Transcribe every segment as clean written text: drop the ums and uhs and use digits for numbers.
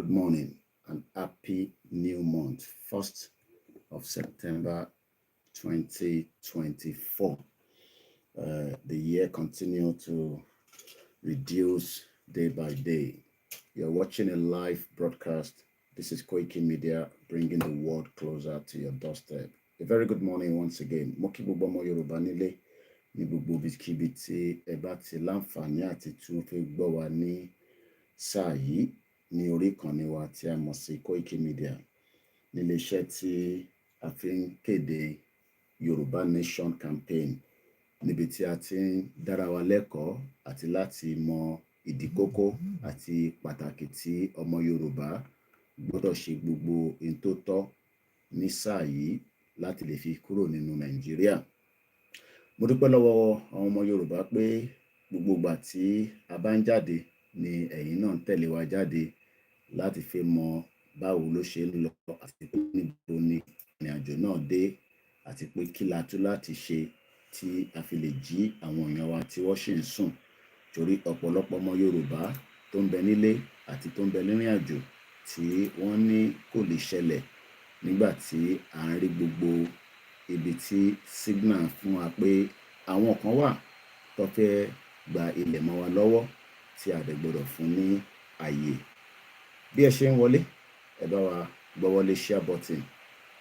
good morning and happy new month, 1st of September 2024. The year continues to reduce day by day. You're watching a live broadcast. This is Koikimedia, bringing the world closer to your doorstep. A very good morning once again. Moki gbogbo ọmọ Yorùbá nílé ní gbogbo ibikíbi tí ẹ bá ti láǹfààní àti tún fi gbọ́ wa ní sáà yìí ní orí ìkànnì wa tí a mọ̀ sí Koikimedia, nílé iṣẹ́ tí a fi ń kéde Yoruba Nation campaign, níbi tí a ti ń dára wa lẹ́kọ̀ọ́ àti láti mọ ìdí kókó àti pàtàkì tí ọmọ Yorùbá gbọ́dọ̀ ṣe gbogbo ohun tó tọ́ ní sáà yìí láti lè fi kúrò nínú Nàìjíríà. Mo dúpẹ́ lọ́wọ́ àwọn ọmọ Yorùbá pé gbogbo ìgbà tí a bá ń jáde ni ẹ̀yin náà ń tẹ̀lé wa jáde láti fi mọ báwo ló ṣe ń lọ àti pé níbo ni ìrìn àjò náà dé àti pé kí la tún láti ṣe tí a fi lè jí àwọn èèyàn wa tí wọ́n ṣì ń sùn, torí ọ̀pọ̀lọpọ̀ ọmọ Yorùbá tó ń bẹ nílé àti tó ń bẹ nírìn àjò tí wọ́n ní kò lè ṣẹlẹ̀ nígbà tí à ń rí gbogbo ibi tí signal fún wa pé àwọn kan wà tó fẹ́ gba ilẹ̀ mọ́ wa lọ́wọ́ tí a dẹ̀ gbọ́dọ̀ fún ní àyè. Bí ẹ ṣe ń wọlé, ẹ bá wa gbọ́wọ́lé share button,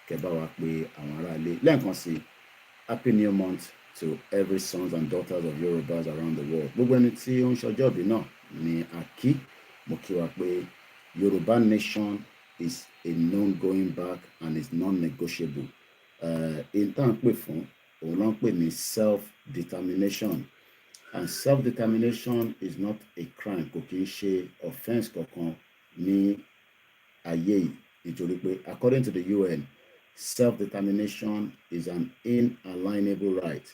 kẹ́ bá wa pé àwọn ará ilé. Lẹ́ẹ̀kan sí, happy new month to every sons and daughters of Yorubas around the world. Gbogbo ẹni tí ó ń ṣọjọ́ ìbí náà ni a kí. Mo kí wa pé Yoruba Nation is a known going back and is non-negotiable. In tá à ń pè fún, òun ló ń pè ní self-determination. And self-determination is not a crime, kò kí ń ṣe offence kankan ní ayé yìí, nítorí pé according to the UN, self-determination is an inalienable right,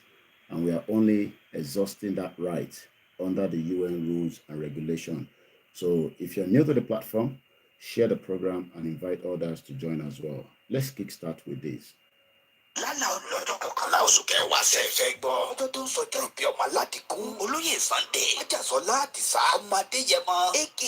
and we are only exhausting that right under the UN rules and regulation. So if you're new to the platform, share the program and invite others to join as well. Let's kickstart with this. Oṣù kẹwàá ṣe fẹ́ gbọ́. Ọjọ́ tó ń sọjọ́ ìbí ọmọ aládìkún olóyè Sunday Májàsọ́lá Àdìsá ọmọ Adéyẹmọ aka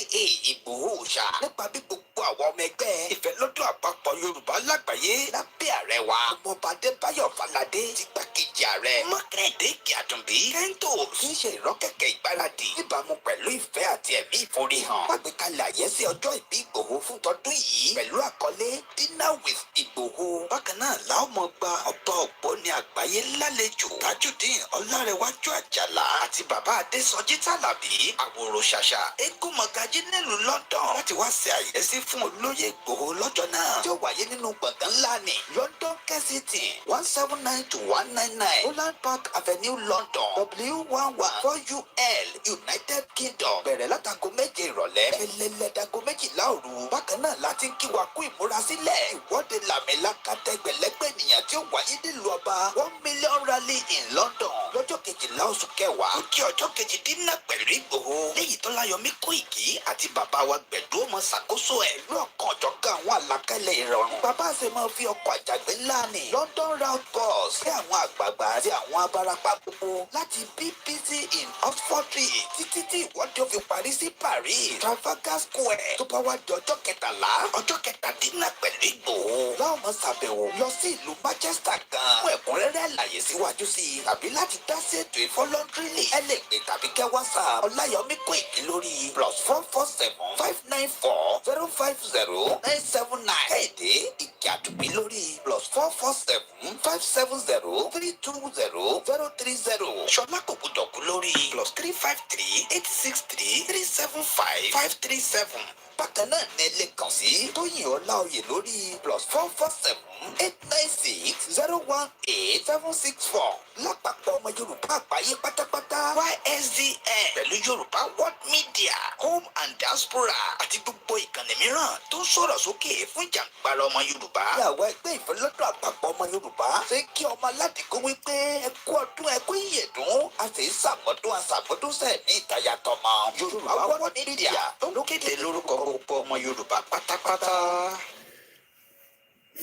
Ìgbòho Òòṣà, nípa bí gbogbo àwọn ọmọ ẹgbẹ́ ìfẹ́lọ́dún àpapọ̀ Yorùbá lágbàáyé lábẹ́ ààrẹ wa ọmọọba Adébáyọ̀ Fáládé ti gbákejì ààrẹ Mákindé Àdùnbí Kẹ́ńtò kì í ṣe ìrọ́kẹ̀kẹ̀ ìgbáradì níbàámu pẹ̀lú ìfẹ́ àti ẹ̀mí ìforihàn. Àgbékalẹ̀ àyẹ́sí ọjọ́ ìbí Ìgbòho fún tọdún yìí pẹ̀lú àkọlé Dinner with Ìgbòho. Bákan náà la ó mọ gba ọba Ògbóni àgbáyé lálejò Tajudeen Ọlárẹ̀wájú Àjàlá àti bàbá Adésọjí Tàlàbí àwòrò ṣàṣà eégún mọ̀gájí nílùú London láti wá ṣe àyẹ́sí fún olóyè Ìgbòho lọ́jọ́ náà tí ó wáyé nínú gbọ̀ngàn ńlá ní London Kensington 179-199 Holland Park Avenue London W114UL United Kingdom, bẹ̀rẹ̀ látago 7 ìrọ̀lẹ́ ẹlẹ́lẹ́dago 12 òru. Bákan náà láti ń kí wa kú ìmúrasílẹ̀ ìwọ́de làmìlaka tẹgbẹ̀lẹ́gbẹ̀ ènìyàn tí ó wáyé nílùú ọba 1 million rally in London lọ́jọ́ 12 oṣù kẹwàá ó jẹ́ ọjọ́ kejì dínà pẹ̀lú Ìgbòho, léyìí tó Ọláyọmí Kóìkì àti bàbá wa Gbẹ̀du ọmọ ṣàkóso ẹ̀ lọ́kàn ọ̀jọ̀gán àwọn àlàkalẹ̀ ìrọ̀rùn. Bàbá ṣe máa fi ọkọ̀ àjàgbé ńlá ní London round bus sí àwọn àgbààgbà àti àwọn abarapá gbogbo láti BBC in Oxford Street títí tí ìwọ́de ó fi parí sí Paris Trafalgar Square. Tó bá wá di ọjọ́ 13, ọjọ́ kẹtàdínà pẹ̀lú Ìgbòho láwọn máa ṣàbẹ̀wò lọ sí ìlú Manchester gan fún ẹ̀kúnrẹ́rẹ́ àlàyé síwájú sí i tàbí láti dá sí ètò ìfọlọ́ndrìlì. Ẹ lè pè tàbí kẹ́ WhatsApp Ọláyọmí Kóìkì lórí +447-594-050-979. Kéde Ìkẹ́ Àdùbí lórí +447-570-320-030. Ṣọlá Kòbùdọ̀kú lórí +353-863-375-537. Bákan náà ní ẹ lè kàn sí Tóyìn Ọláoyè lórí +447-896-018-764. Lápapọ̀ ọmọ Yorùbá àgbáyé pátápátá YSDN pẹ̀lú Yorùbá World Media Home and Diaspora àti gbogbo ìkànnì mìíràn tó ń sọ̀rọ̀ sókè fún ìjàǹgbara ọmọ Yorùbá. Ìyàwó ẹgbẹ́ ìfẹ́lọ́dún àpapọ̀ ọmọ Yorùbá ṣe kí ọmọ aládìkún wípé ẹ kú ọdún ẹ kú ìyèdún a sì ń ṣàmọ́dún sẹ́ẹ̀mí ìtayà tọmọ. Yorùbá World Media ló kéde lórúkọ gbogbo ọmọ Yorùbá pátápátá.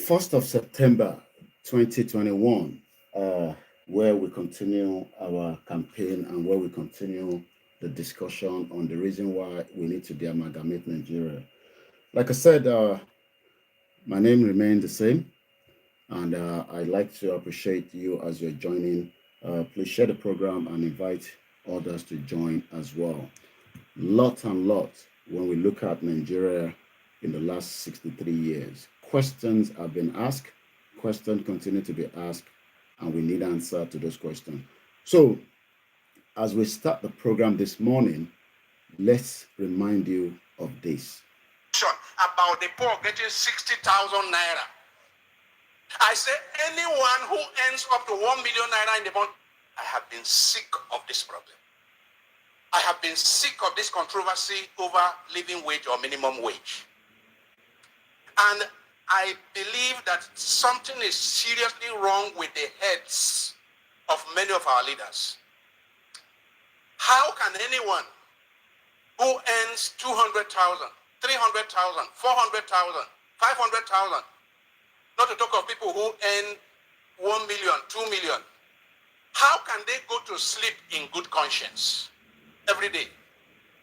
1st of September 2021, where we continue our campaign and where we continue the discussion on the reason why we need to de-amalgamate Nigeria. Like I said, my name remains the same, and I'd like to appreciate you as you're joining. Please share the program and invite others to join as well. Lot and lot when we look at Nigeria in the last 63 years. Questions have been asked, questions continue to be asked, and we need answer to those questions. So, as we start the program this morning, let's remind you of this. About the poor getting 60,000 naira. I say anyone who earns up to 1 million naira in the month, I have been sick of this problem. I have been sick of this controversy over living wage or minimum wage. And I believe that something is seriously wrong with the heads of many of our leaders. How can anyone who earns 200,000, 300,000, 400,000, 500,000, not to talk of people who earn 1 million, 2 million, how can they go to sleep in good conscience every day?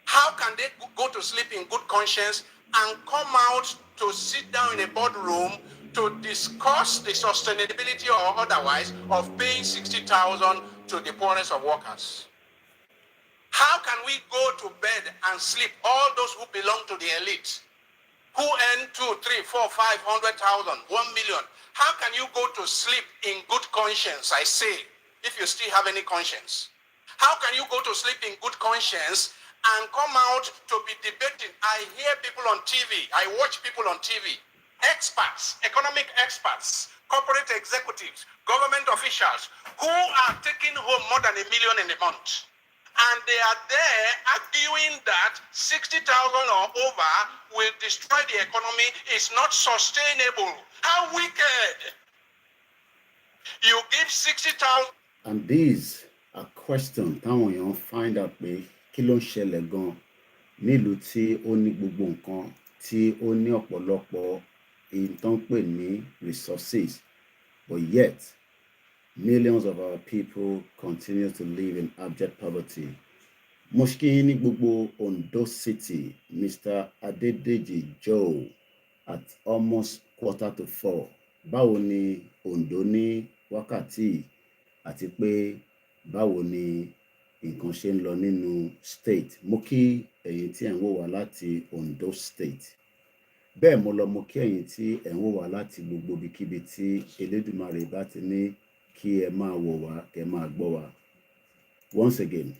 How can they go to sleep in good conscience and come out to sit down in a boardroom to discuss the sustainability or otherwise of paying 60,000 to the poorest of workers? How can we go to bed and sleep, all those who belong to the elite, who earn 2, 3, 4, 500,000, 1 million? How can you go to sleep in good conscience, I say, if you still have any conscience? How can you go to sleep in good conscience and come out to be debating? I hear people on TV, I watch people on TV, experts, economic experts, corporate executives, government officials, who are taking home more than 1 million in a month. And they are there arguing that 60,000 or over will destroy the economy, is not sustainable. How wicked! You give 60,000. And these are questions táwọn èèyàn find out pé kí ló ń ṣẹlẹ̀ gan nílùú tí ó ní gbogbo nǹkan, tí ó ní ọ̀pọ̀lọpọ̀ èyí tó ń pè ní resources, but yet millions of our people continue to live in abject poverty. Moshki ní gbogbo Ondo City, Mr. Adedeji Joe, at almost 3:45. Báwo ni Ondo ní wákàtí àti pé báwo ni nǹkan ṣe ń lọ nínú state? Mo kí ẹ̀yin tí ẹ̀ ń wò wá láti Ondo State. Bẹ́ẹ̀ mo lọ mo kí ẹ̀yin tí ẹ̀ ń wò wá láti gbogbo ibikíbi tí Elédùmarè bá ti ní kí ẹ máa wò wá, kẹ́ máa gbọ́ wá. Once again,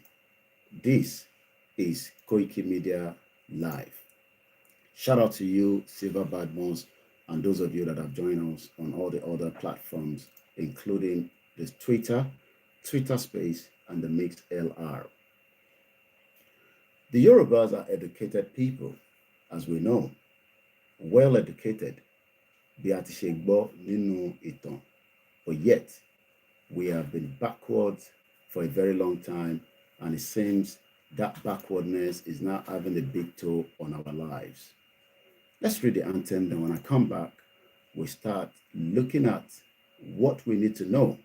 this is Koikimedia Live. Shout out to you, Silver Bad Ones, and those of you that have joined us on all the other platforms, including the Twitter Space, and the Mixed LR. The Yorubas are educated people, as we know, well educated, bí a ti ṣe gbọ́ nínú ìtàn, but yet we have been backwards for a very long time, and it seems that backwardness is now having a big toll on our lives. Let's read the anthem, then when I come back, we start looking at what we need to know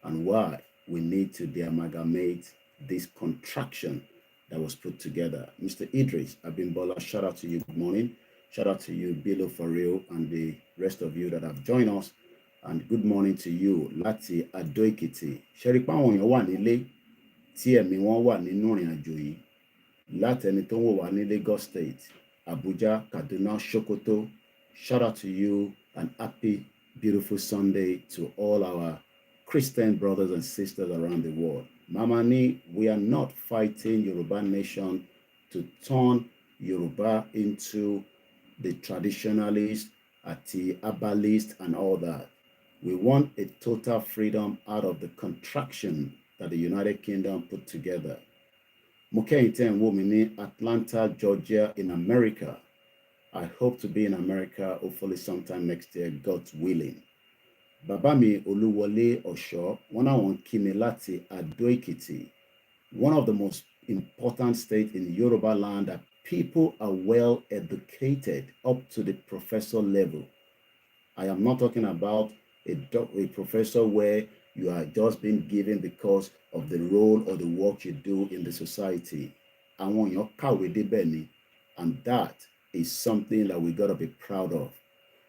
and why we need to de-amalgamate this contraction that was put together. Mr. Idris Abimbola, shout out to you, good morning. Shout out to you, Bilo for real, and the rest of you that have joined us. And good morning to you, Láti Adó Èkìtì. Ṣé rí pé àwọn èèyàn wà nílé tí ẹ̀mí wọn wà nínú ìrìn àjò yìí. Láti ẹni tó ń wò wá ní Lagos State, Abuja, Kaduna, Sokoto. Shout out to you and happy, beautiful Sunday to all our Christian brothers and sisters around the world. Mama Ni, we are not fighting Yoruba Nation to turn Yoruba into the traditionalist, the herbalist, and all that. We want a total freedom out of the contraction that the United Kingdom put together. Mokeinten Womini, Atlanta, Georgia, in America. I hope to be in America, hopefully sometime next year, God's willing. Babami Oluwole Osho, one Kimi Láti Adó Èkìtì, one of the most important states in Yoruba land that people are well educated up to the professor level. I am not talking about a professor where you are just being given because of the role or the work you do in the society. And that is something that we got to be proud of.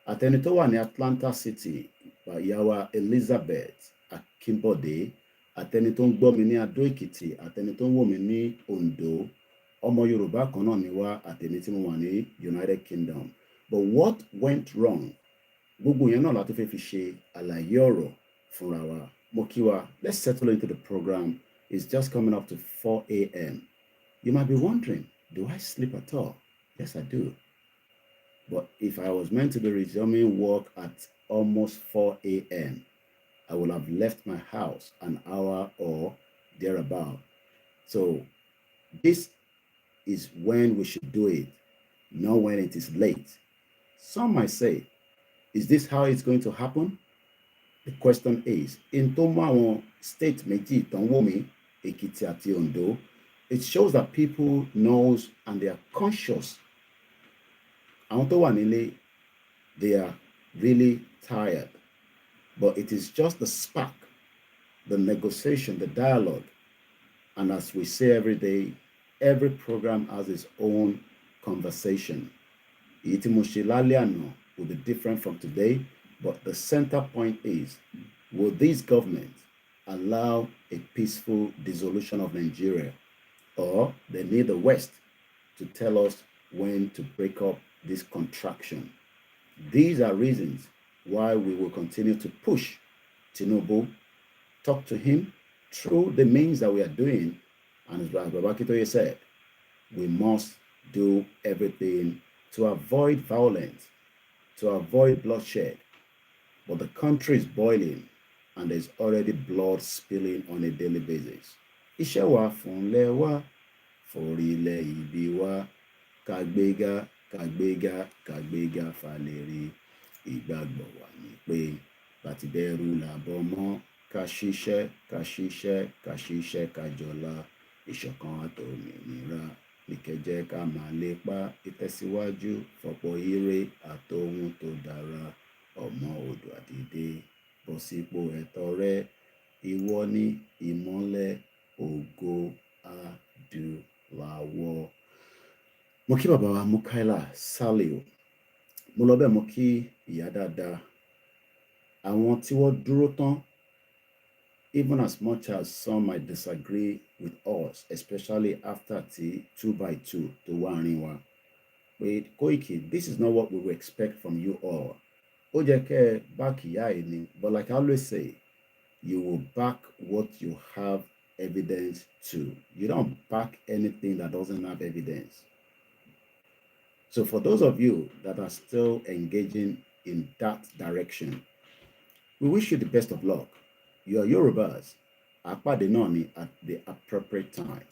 Àtẹni tó wà ní Atlanta City, ìyàwó Elizabeth Akimbode, àtẹni tó ń gbọ́ mi ní Adó Èkìtì, àtẹni tó ń wò mí ní Ondo, ọmọ Yorùbá kan náà ni wá, àtẹni tí mo wà ní United Kingdom. But what went wrong? Gbogbo yẹn náà la tó fẹ́ fi ṣe àlàyé ọ̀rọ̀ fúnra wa. Mo kí wa, let's settle into the program. It's just coming up to 4 a.m. You might be wondering, do I sleep at all? Yes, I do. But if I was meant to be resuming work at almost 4 a.m., I would have left my house an hour or thereabout. So this is when we should do it, not when it is late. Some might say, is this how it's going to happen? The question is, in Tomawo state méjì tán wò mí, Èkìtì àti Ondo, it shows that people knows and they are conscious. Àwọn tó wà nílé, they are really tired. But it is just the spark, the negotiation, the dialogue. And as we say every day, every program has its own conversation. Èyí tí mo ṣe lálẹ́ àná will be different from today, but the center point is, will this government allow a peaceful dissolution of Nigeria, or they need the West to tell us when to break up this contraction? These are reasons why we will continue to push Tinubu, talk to him through the means that we are doing. And as Babakitoye said, we must do everything to avoid violence, to avoid bloodshed. But the country is boiling and there's already blood spilling on a daily basis. Iṣẹ́ wa fúnlẹ̀ wa, forílẹ̀ ibi wa, kàgbéga, kàgbéga, kàgbéga fàlẹ́rì. Ìgbàgbọ́ wa ni pé bàtí bẹ̀rù làbọ̀ mọ́, ká ṣiṣẹ́, ká ṣiṣẹ́, ká ṣiṣẹ́, ká jọlá. Ìṣọ̀kan àtòmìnira ní kẹ́jẹ́ ká máa lépa ìtẹ̀síwájú fọ̀pọ̀ ire àtòhun tó dára. Ọmọ Oòduà dìde, bọ́ sípò ẹ̀tọ́ rẹ. Ìwọ ni ìmọ́lẹ̀ ògo adúláwọ̀. Mo kí bàbá wa Mukaila Saliu. Mo lọ bẹ́ẹ̀ mo kí ìyá dáadáa. Àwọn tí wọ́n dúró tán, even as much as some might disagree with us, especially after the 2x2 to one wa. But Koiki, this is not what we would expect from you all. Ó jẹ́ kẹ́ ẹ back ìyá ẹ̀ ni, but like I always say, you will back what you have evidence to. You don't back anything that doesn't have evidence. So for those of you that are still engaging in that direction, we wish you the best of luck. You are Yorubas. Àpàdé náà ni at the appropriate time.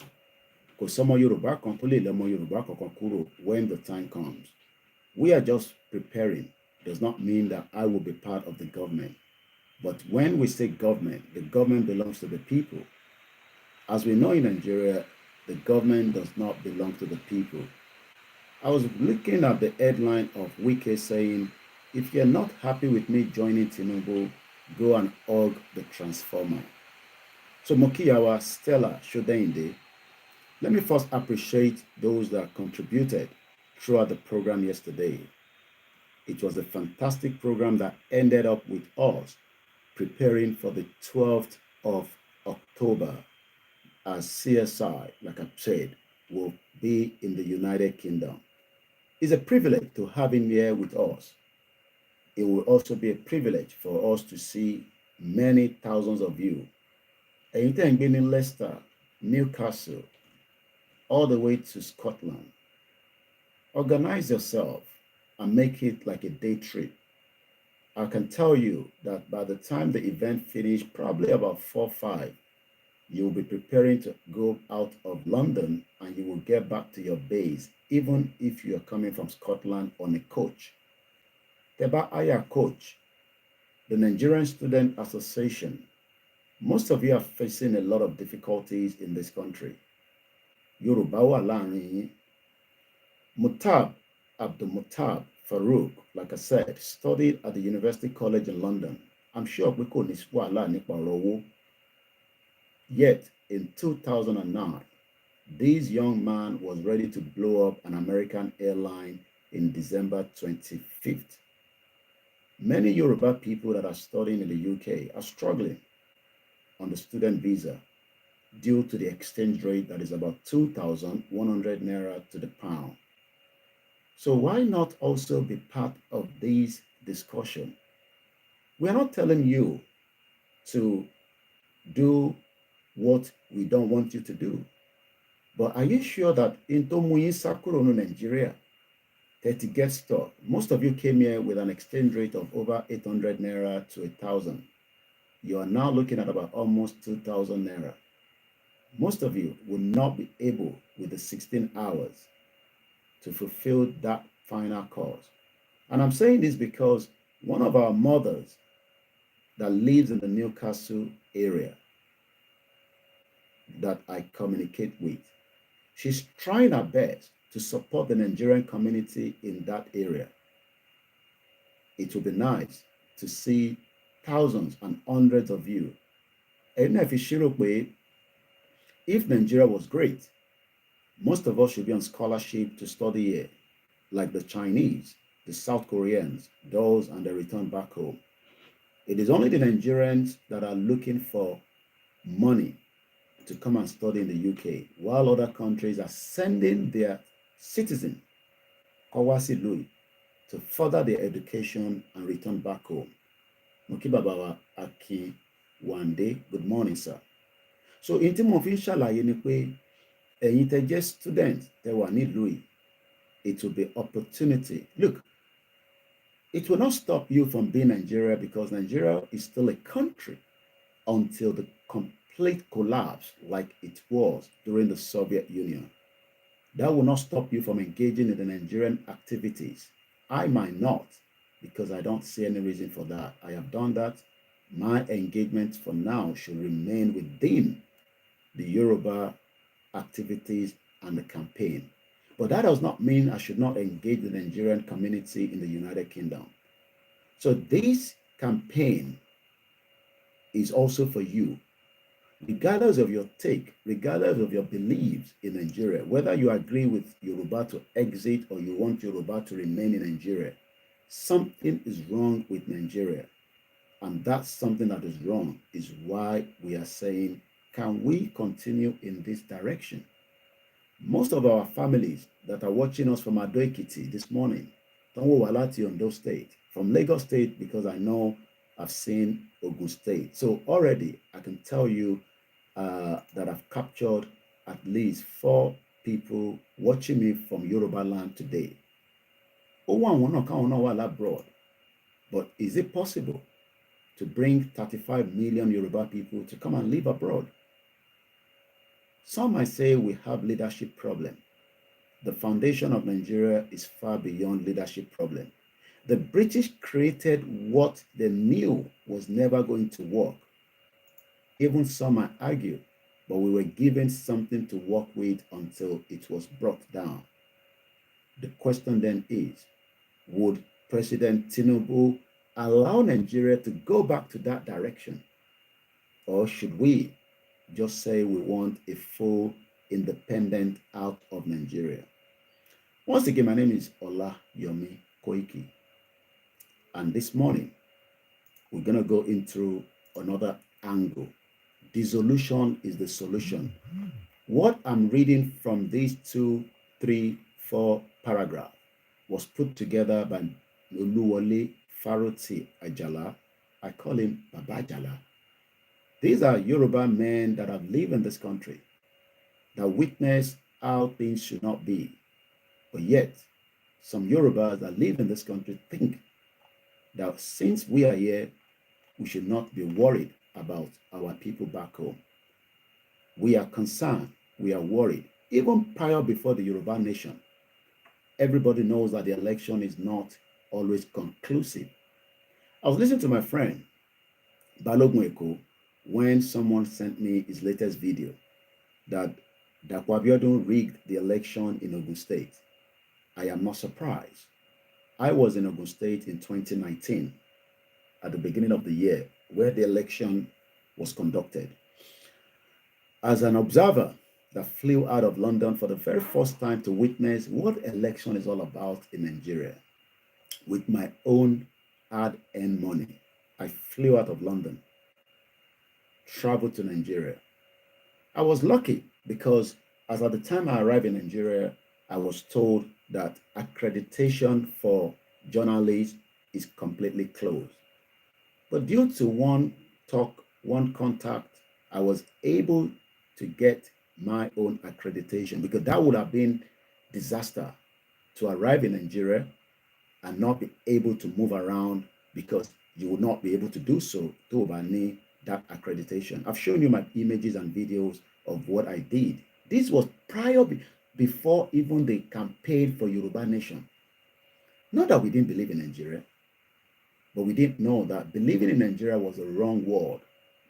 Kò sọ́mọ Yorùbá kan tó lè lọ́mọ Yorùbá kankan kúrò when the time comes. We are just preparing. Does not mean that I will be part of the government. But when we say government, the government belongs to the people. As we know in Nigeria, the government does not belong to the people. I was looking at the headline of Wike saying, if you're not happy with me joining Tinubu, go and hug the transformer. So Mokiyawa Stella Shodende, let me first appreciate those that contributed throughout the program yesterday. It was a fantastic program that ended up with us preparing for the 12th of October as CSI, like I said, will be in the United Kingdom. It's a privilege to have him here with us. It will also be a privilege for us to see many thousands of you. Ẹ̀yin tẹ́ ń gbé ní Leicester, Newcastle, all the way to Scotland. Organize yourself and make it like a day trip. I can tell you that by the time the event finishes, probably about 4 or 5, you'll be preparing to go out of London and you will get back to your base, even if you are coming from Scotland on a coach. Teba Aya Coach, the Nigerian Student Association. Most of you are facing a lot of difficulties in this country. Yoruba wà láàrin yín. Mutab Abdul Mutab Farouk, like I said, studied at the University College in London. I'm sure we kò ní wàhálà nípa ọ̀rọ̀ owó. Yet, in 2009, this young man was ready to blow up an American airline in December 25th. Many Yoruba people that are studying in the UK are struggling on the student visa due to the exchange rate that is about 2,100 naira to the pound. So why not also be part of this discussion? We're not telling you to do what we don't want you to do. But are you sure that in Tomuyi Sakuro no Nigeria, 30 get stuck? Most of you came here with an exchange rate of over 800 naira to 1,000. You are now looking at about almost 2,000 naira. Most of you will not be able with the 16 hours to fulfill that final course. And I'm saying this because one of our mothers that lives in the Newcastle area that I communicate with, she's trying her best to support the Nigerian community in that area. It would be nice to see thousands and hundreds of you. And if Nigeria was great, most of us should be on scholarship to study here, like the Chinese, the South Koreans, those and they return back home. It is only the Nigerians that are looking for money to come and study in the UK, while other countries are sending their citizens to further their education and return back home. Mokibabawa Aki Wande, good morning, sir. So, in terms of ṣàlàyé ni pé ẹ̀yin tẹ́ jẹ́ student tẹ́ wà nílùú yìí, it will be opportunity. Look, it will not stop you from being Nigeria because Nigeria is still a country until the complete collapse like it was during the Soviet Union. That will not stop you from engaging in the Nigerian activities. I might not, because I don't see any reason for that. I have done that. My engagement for now should remain within the Yoruba activities and the campaign. But that does not mean I should not engage the Nigerian community in the United Kingdom. So this campaign is also for you. Regardless of your take, regardless of your beliefs in Nigeria, whether you agree with Yoruba to exit or you want Yoruba to remain in Nigeria, something is wrong with Nigeria. And that something that is wrong is why we are saying, can we continue in this direction? Most of our families that are watching us from Ado Ekiti this morning, Tonwo Walati Ondo State, from Lagos State, because I know I've seen Ogun State. So already I can tell you that I've captured at least 4 people watching me from Yoruba land today. Abroad. But is it possible to bring 35 million Yoruba people to come and live abroad? Some might say we have leadership problem. The foundation of Nigeria is far beyond leadership problem. The British created what they knew was never going to work. Even some might argue, but we were given something to work with until it was brought down. The question then is, would President Tinubu allow Nigeria to go back to that direction? Or should we just say we want a full independent out of Nigeria? Once again, my name is OLAYOMI KOIKI. And this morning, we're going to go into another angle. Dissolution is the solution. What I'm reading from these 2, 3, 4 paragraphs was put together by Oluwole Faroti Ajala. I call him Baba Ajala. These are Yoruba men that have lived in this country, that witness how things should not be. But yet, some Yorubas that live in this country think that since we are here, we should not be worried about our people back home. We are concerned, we are worried. Even prior before the Yoruba Nation, everybody knows that the election is not always conclusive. I was listening to my friend, Balogun Eko, when someone sent me his latest video that Dapo Abiodun rigged the election in Ogun State. I am not surprised. I was in Ogun State in 2019, at the beginning of the year, where the election was conducted. As an observer, that flew out of London for the very first time to witness what election is all about in Nigeria. With my own hard-earned money, I flew out of London, traveled to Nigeria. I was lucky because as at the time I arrived in Nigeria, I was told that accreditation for journalists is completely closed. But due to one talk, one contact, I was able to get my own accreditation because that would have been disaster to arrive in Nigeria and not be able to move around because you will not be able to do so to need that accreditation. I've shown you my images and videos of what I did. This was before even the campaign for Yoruba Nation. Not that we didn't believe in Nigeria, but we didn't know that believing in Nigeria was a wrong word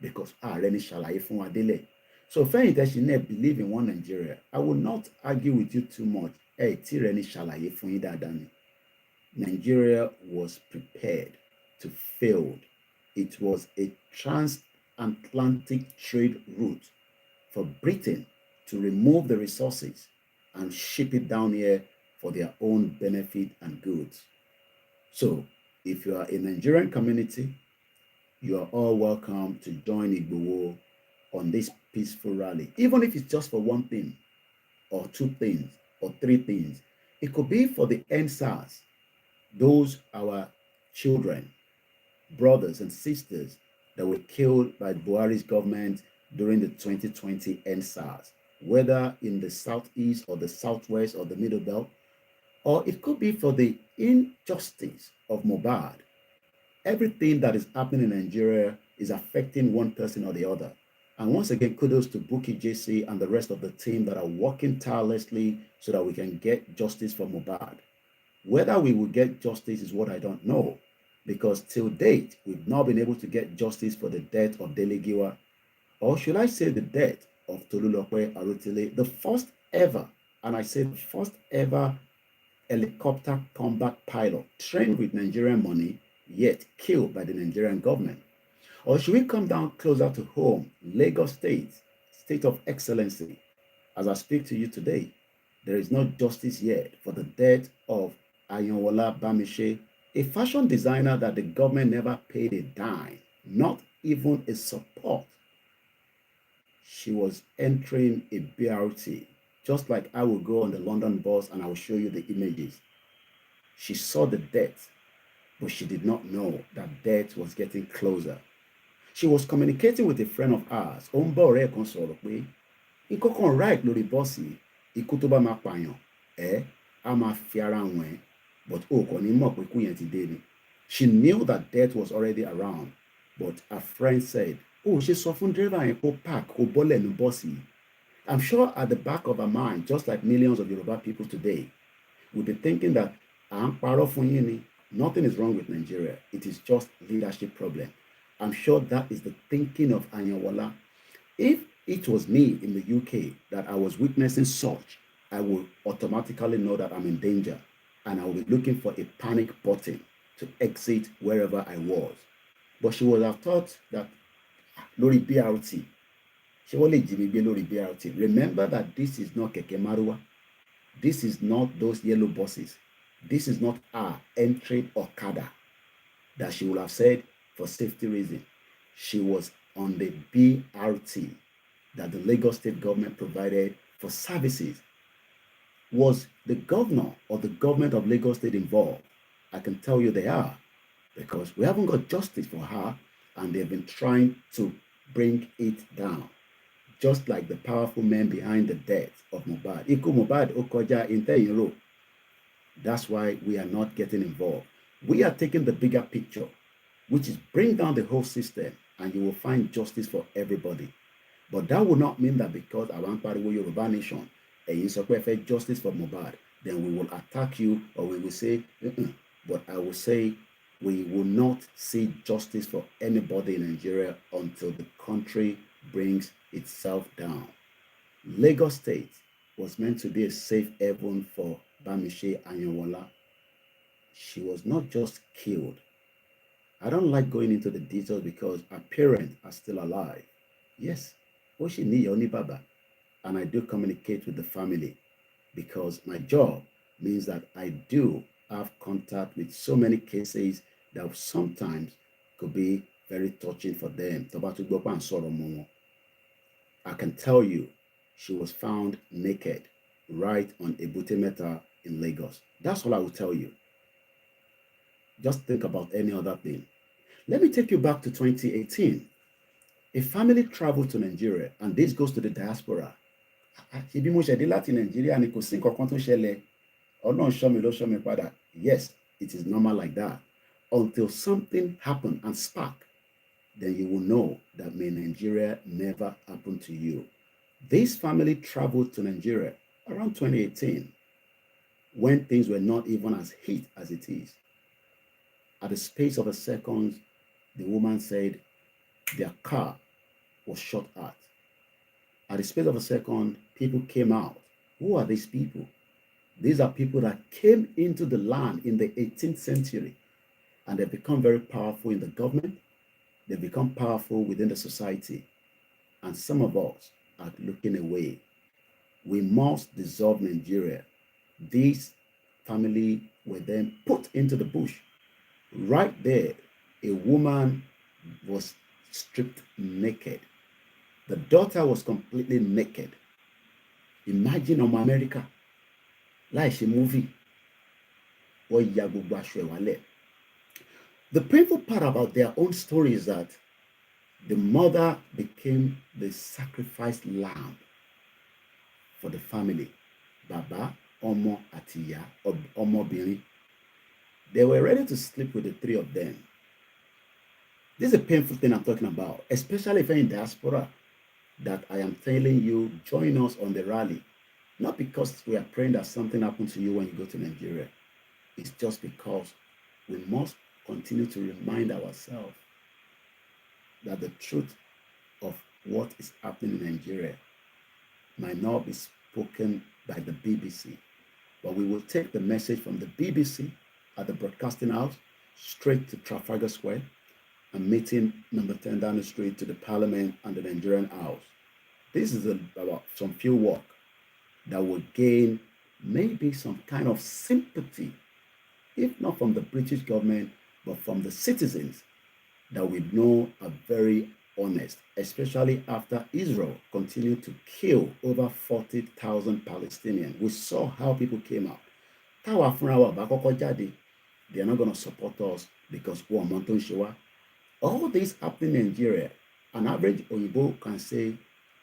because Reni Shalaye fun Adele. So if believe in one Nigeria, I will not argue with you too much. Hey, Reni Shalaye fun Idadani. Nigeria was prepared to fail. It was a transatlantic trade route for Britain to remove the resources and ship it down here for their own benefit and goods. So if you are a Nigerian community, you are all welcome to join Igboho on this peaceful rally, even if it's just for one thing or two things or three things. It could be for the NSAS, those our children, brothers and sisters that were killed by Buhari's government during the 2020 NSAS, whether in the southeast or the southwest or the middle belt, or it could be for the injustice of Mohbad. Everything that is happening in Nigeria is affecting one person or the other. And once again, kudos to Buki JC and the rest of the team that are working tirelessly so that we can get justice for Mohbad. Whether we will get justice is what I don't know, because till date, we've not been able to get justice for the death of Dele Giwa, or should I say the death of Tolulope Arutile, the first ever, and I say the first ever helicopter combat pilot trained with Nigerian money, yet killed by the Nigerian government. Or should we come down closer to home, Lagos State, state of excellency? As I speak to you today, there is no justice yet for the death of Ayonwola Bamishe, a fashion designer that the government never paid a dime, not even a support. She was entering a BRT, just like I will go on the London bus and I will show you the images. She saw the death, but she did not know that death was getting closer. She was communicating with a friend of ours, Ombore Consorokwe. Nkokan right lórí bọ́ọ̀sì, ikú tó bá máa pààyàn, a máa fi ara wọn, but kò ní mọ̀ pé ikú yẹn ti dé ni. She knew that death was already around, but her friend said, ṣe sọ fún driver yẹn kó park kó bọ́lẹ̀ ní bọ́ọ̀sì. I'm sure at the back of her mind, just like millions of Yoruba people today, will be thinking that nothing is wrong with Nigeria. It is just leadership problem. I'm sure that is the thinking of Anyanwola. If it was me in the UK that I was witnessing such, I would automatically know that I'm in danger and I will be looking for a panic button to exit wherever I was. But she would have thought that lórí BRT, she won't let Jimmy be lórí BRT. Remember that this is not Keke Marua. This is not those yellow buses. This is not our entry Okada that she would have said for safety reasons. She was on the BRT that the Lagos state government provided for services. Was the governor or the government of Lagos state involved? I can tell you they are, because we haven't got justice for her and they've been trying to bring it down. Just like the powerful men behind the death of Mohbad. Iku Mohbad Okoja Inteyiro. That's why we are not getting involved. We are taking the bigger picture, which is bring down the whole system and you will find justice for everybody. But that will not mean that because I want Pariwo Yoruba Nation and you support justice for Mohbad, then we will attack you or we will say, But I will say we will not see justice for anybody in Nigeria until the country brings itself down. Lagos State was meant to be a safe haven for Bamishe Anyanwola. She was not just killed. I don't like going into the details because her parents are still alive. Yes, Oshini Yoni Baba. and I do communicate with the family because my job means that I do have contact with so many cases that sometimes could be very touching for them. I can tell you, she was found naked right on Ebute Metta in Lagos. That's all I will tell you. Just think about any other thing. Let me take you back to 2018. A family traveled to Nigeria, and this goes to the diaspora. Ṣebí mo ṣẹ̀dé láti Nigeria ni kò sí nǹkan kan tó ṣẹlẹ̀. Ọlọ́run ṣọ́ mi ló ṣọ́ mi padà. Yes, it is normal like that. Until something happened and spark, then you will know that may Nigeria never happen to you. This family traveled to Nigeria around 2018 when things were not even as heat as it is. At the space of a second, the woman said their car was shot at. At the space of a second, people came out. Who are these people? These are people that came into the land in the 18th century, and they've become very powerful in the government. They've become powerful within the society. And some of us are looking away. We must dissolve Nigeria. This family were then put into the bush. Right there, a woman was stripped naked. The daughter was completely naked. Imagine America. Like a movie. The painful part about their own story is that the mother became the sacrificed lamb for the family. Baba, Omo, Atiya, Omo Biri. They were ready to sleep with the three of them. This is a painful thing I'm talking about, especially if you're in diaspora, that I am telling you, join us on the rally. Not because we are praying that something happens to you when you go to Nigeria. It's just because we must continue to remind ourselves that the truth of what is happening in Nigeria might not be spoken by the BBC, but we will take the message from the BBC at the broadcasting house straight to Trafalgar Square and meeting number 10 down the street to the Parliament and the Nigerian House. This is about some few work that will gain maybe some kind of sympathy, if not from the British government, but from the citizens that we know are very honest, especially after Israel continued to kill over 40,000 Palestinians. We saw how people came out. They are not going to support us because all this happening in Nigeria. An average Oyibo can say,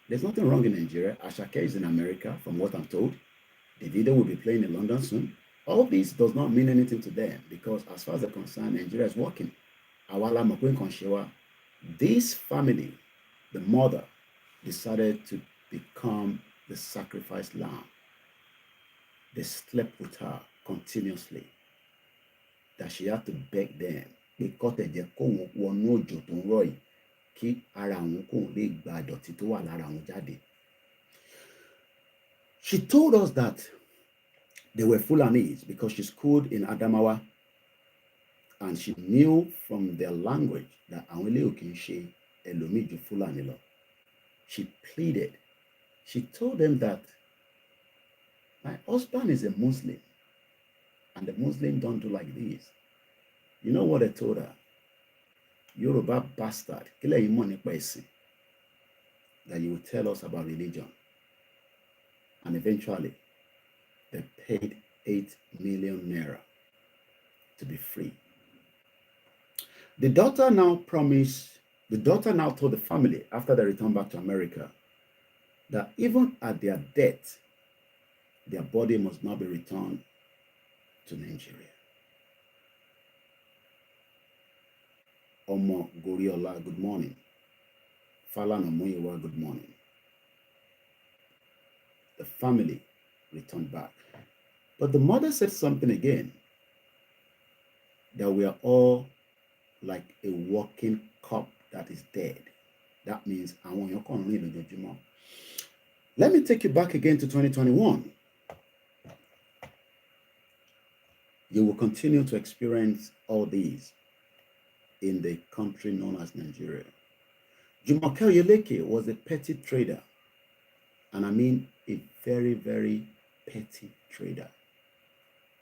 there's nothing wrong in Nigeria. Ashake is in America, from what I'm told. The video will be playing in London soon. All this does not mean anything to them because as far as they're concerned, Nigeria is working. This family, the mother, decided to become the sacrificed lamb. They slept with her continuously. That she had to beg them. She told us that they were Fulanese because she schooled in Adamawa, and she knew from their language that she pleaded. She told them that my husband is a Muslim, and the Muslim don't do like this. You know what they told her? Yoruba bastard, that you will tell us about religion. And eventually, they paid 8 million naira to be free. The daughter now told the family after they returned back to America that even at their death, their body must not be returned to Nigeria. Omo Goriola, good morning. Falan Omoyewa, good morning. The family returned back. But the mother said something again, that we are all like a walking cup that is dead. That means I want your corner. Let me take you back again to 2021. You will continue to experience all these in the country known as Nigeria. Jumoke Oyeleke was a petty trader. And I mean a very, very petty trader.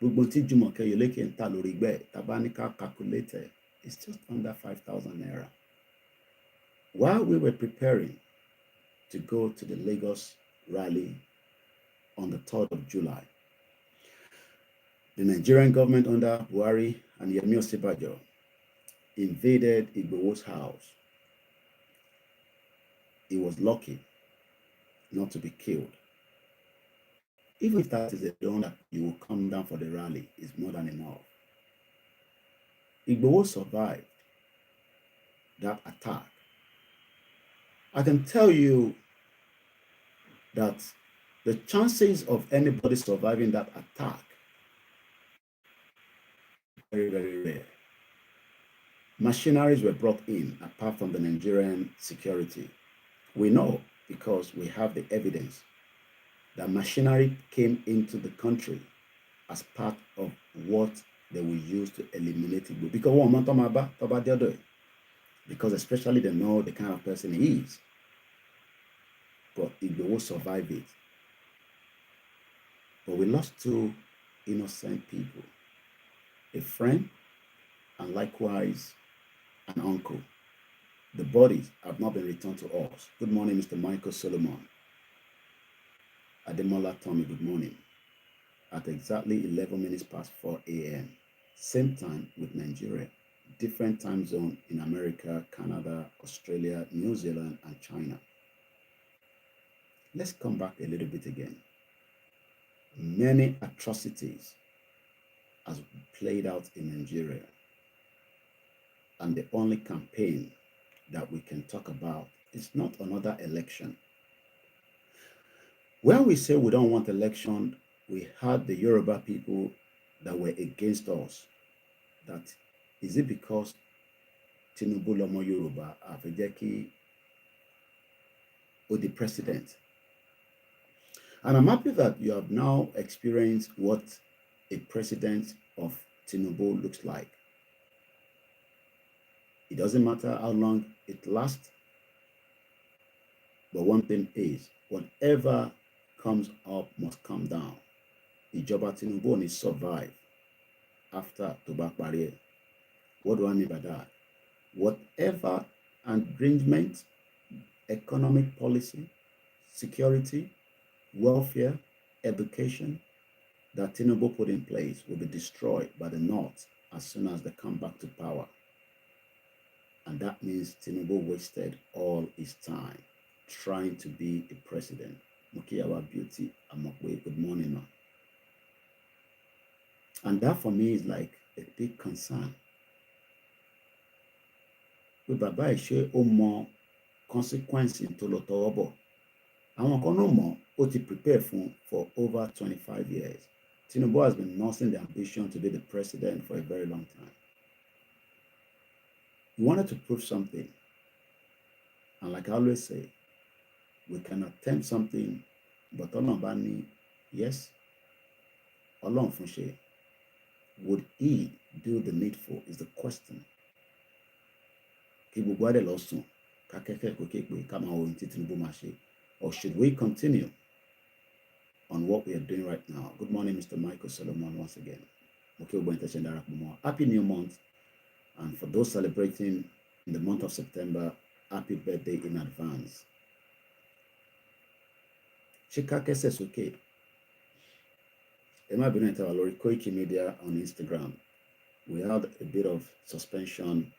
Gbogbo tí Jùmọ̀kẹ́ Oyèlékè ń tà lórí igbá ẹ̀, tá bá ní ká calculate it, it's just under 5,000 naira. While we were preparing to go to the Lagos rally on the 3rd of July, the Nigerian government under Buhari and Yemi Osinbajo invaded Igboho's house. He was lucky not to be killed. Even if that is a dawn that you will come down for the rally, is more than enough. Igboho survived that attack. I can tell you that the chances of anybody surviving that attack are very, very rare. Machineries were brought in apart from the Nigerian security. We know because we have the evidence that machinery came into the country as part of what they will use to eliminate Igbo. Because one month about the other, because especially they know the kind of person he is. But Igbo will survive it. But we lost two innocent people, a friend and likewise an uncle. The bodies have not been returned to us. Good morning, Mr. Michael Solomon. Ademola Tommy, good morning. At exactly 11 minutes past 4 a.m., same time with Nigeria, different time zone in America, Canada, Australia, New Zealand, and China. Let's come back a little bit again. Many atrocities has played out in Nigeria, and the only campaign that we can talk about is not another election. When we say we don't want election, we had the Yoruba people that were against us. That is it because Tinubu Lomo Yoruba Afejeki or the president? And I'm happy that you have now experienced what a president of Tinubu looks like. It doesn't matter how long it lasts, but one thing is, whatever comes up must come down. Ìjọba Tinubu only survive after tó bá parí. What do I mean by that? Whatever arrangement, economic policy, security, welfare, education that Tinubu put in place will be destroyed by the North as soon as they come back to power. And that means Tinubu wasted all his time trying to be a president. Mukiyawa Beauty Amokwe, good morning, ma. And that for me is like a big concern. Pé bàbá ìṣe ó mọ consequence tó lọ tọwọ́ bọ̀. Àwọn kan náà mọ̀ ó ti prepare for over 25 years. Tinubu has been nursing the ambition to be the president for a very long time. He wanted to prove something. And like I always say, we can attempt something, but Ọlọ́run bá ní, yes, Ọlọ́run fún ṣe. Would he do the needful is the question. Kí gbogbo adé lọ sùn, ká kẹ́kẹ́ kó képe ká máa wo ohun tí Tinubu máa ṣe. Or should we continue on what we are doing right now? Good morning, Mr. Michael Solomon, once again. Happy New Month. And for those celebrating in the month of September, happy birthday in advance. Shikake says, okay. Emma Beneta Lori Koikimedia on Instagram. We had a bit of suspension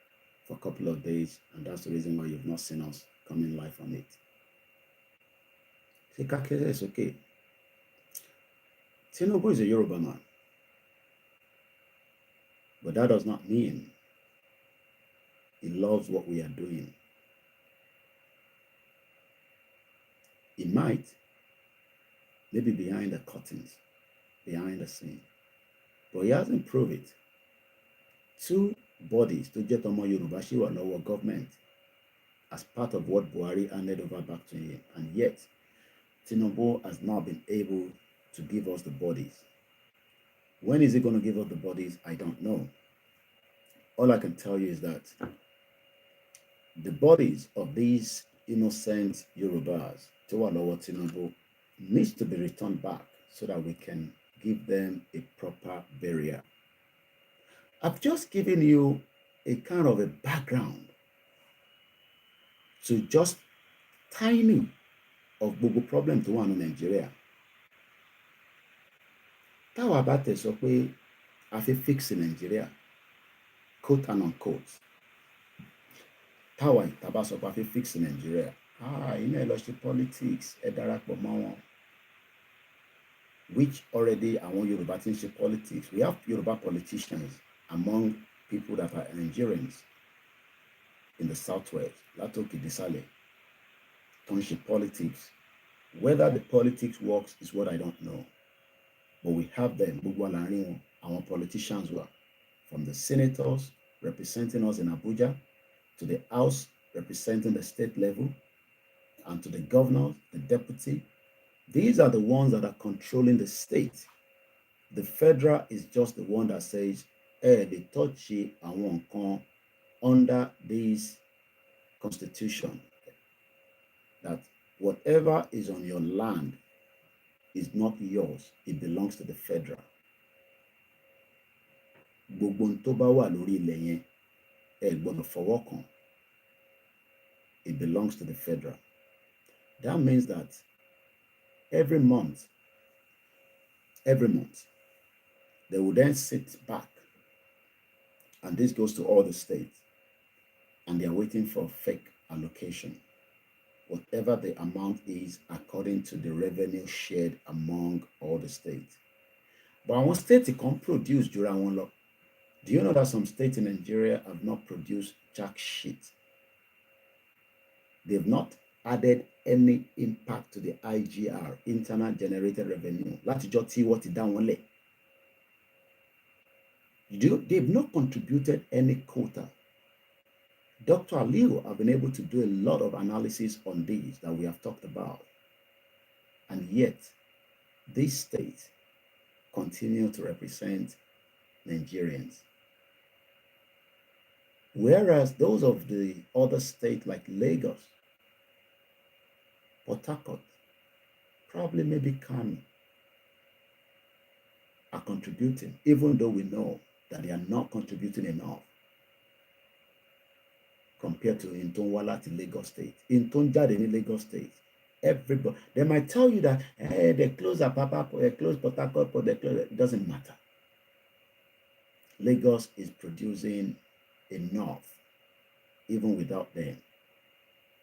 for a couple of days, and that's the reason why you've not seen us coming live on it. Shikake says, okay. Tinubu is a Yoruba man. But that does not mean he loves what we are doing. He might, maybe behind the curtains, behind the scene, but he hasn't proved it. Two bodies to get on Yoruba Shiwa lower government as part of what Buhari handed over back to him, and yet Tinubu has not been able to give us the bodies. When is he going to give us the bodies? I don't know. All I can tell you is that the bodies of these innocent Yorubas, to our Lord Tinubu, needs to be returned back so that we can give them a proper burial. I've just given you a kind of a background to just tiny of gbogbo problem tó wà ní Nàìjíríà. Táwa bá tẹ̀ sọ pé a fi fix Nàìjíríà, quote and unquote, táwa ìta bá sọ pé a fi fix Nàìjíríà, iná ẹ lọ ṣe politics, ẹ darapọ̀ mọ́ wọn, which already àwọn Yorùbá ti ń ṣe politics. We have Yoruba politicians among people that are Nigerians in the southwest, látòkè désàlẹ̀, tó ń ṣe politics. Whether the politics works is what I don't know. But we have them, gbogbo àlàárín wọn, àwọn politicians were from the senators representing us in Abuja, to the House representing the state level, and to the governors, the deputy. These are the ones that are controlling the state. The federal is just the one that says, they touch àwọn nǹkan under this constitution, that whatever is on your land is not yours, it belongs to the federal. Gbogbo ohun tó bá wà lórí ilẹ̀ yẹn, ẹ gbọ́dọ̀ fọwọ́ kàn. It belongs to the federal. That means that every month, they will then sit back, and this goes to all the states, and they are waiting for fake allocation, whatever the amount is according to the revenue shared among all the states. But àwọn states can produce jura wọn lọ. Do you know that some states in Nigeria have not produced jack shit? They've not added any impact to the IGR, internal generated revenue. Látijọ́ tí wọ́n ti dá wọn lẹ̀. They've not contributed any quota. Dr. Aliu have been able to do a lot of analysis on these that we have talked about. And yet, these states continue to represent Nigerians. Whereas those of the other states like Lagos, Port Harcourt, probably maybe Kano, are contributing, even though we know that they are not contributing enough compared to Intonwala to Lagos State. Intonjade in Lagos State, everybody, they might tell you that they close Apapa, they close Port Harcourt, but they close, it doesn't matter. Lagos is producing enough, even without them.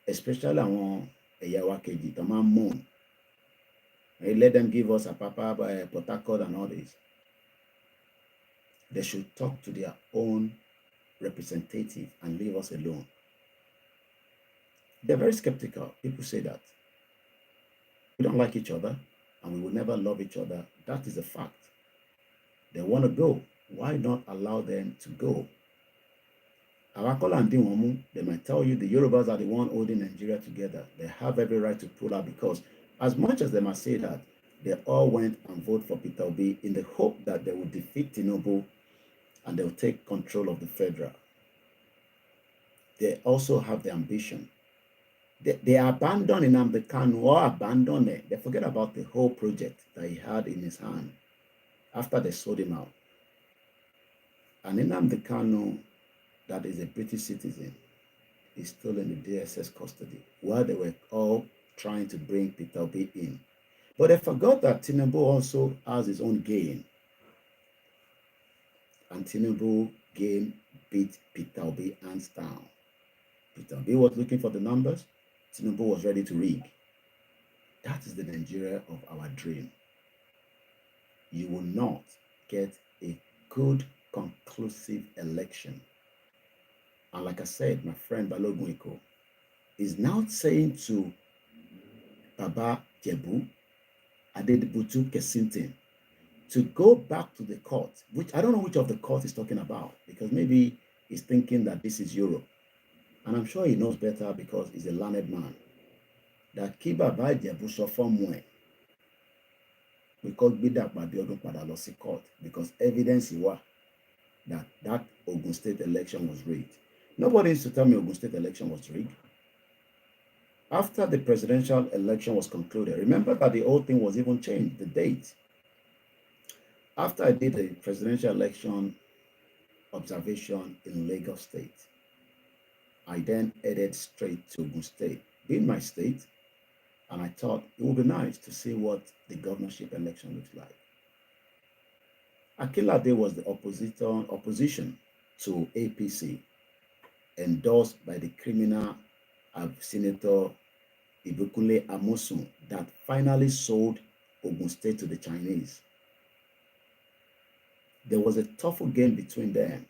Especially àwọn ẹ̀yà wa kejì tó máa ń moan. Let them give us Apapa, Port Harcourt and all this. They should talk to their own representative and leave us alone. They're very skeptical. People say that we don't like each other and we will never love each other. That is a fact. They want to go. Why not allow them to go? They might tell you the Yorubas are the one holding Nigeria together. They have every right to pull out, because as much as they must say that, they all went and voted for Peter Obi in the hope that they would defeat Tinubu and they'll take control of the federal. They also have the ambition. They abandon Nnamdi Kanu, or abandon it. They forget about the whole project that he had in his hand after they sold him out. And Nnamdi Kanu, that is a British citizen, is still in the DSS custody, while they were all trying to bring Peter Obi in. But they forgot that Tinubu also has his own game. And Tinubu game beat Peter Obi hands down. Peter Obi was looking for the numbers. Tinubu was ready to rig. That is the Nigeria of our dream. You will not get a good, conclusive election. And like I said, my friend Balogun Eko is now saying to Baba Jebu, Adedibutu Kesintin, to go back to the court, which I don't know which of the court he's talking about, because maybe he's thinking that this is Europe. And I'm sure he knows better because he's a learned man. That Kiba Baba Jebu so somewhere, because Bida Babiodun Padalosi court, because evidence was that Ogun State election was rigged. Nobody needs to tell me Ogun State election was rigged. After the presidential election was concluded, remember that the whole thing was even changed, the date. After I did the presidential election observation in Lagos State, I then headed straight to Ogun State, being my state, and I thought it would be nice to see what the governorship election looks like. Akinlade was the opposition to APC, endorsed by the criminal Senator Ibukunle Amosun, that finally sold Ogun State to the Chinese. There was a tough game between them.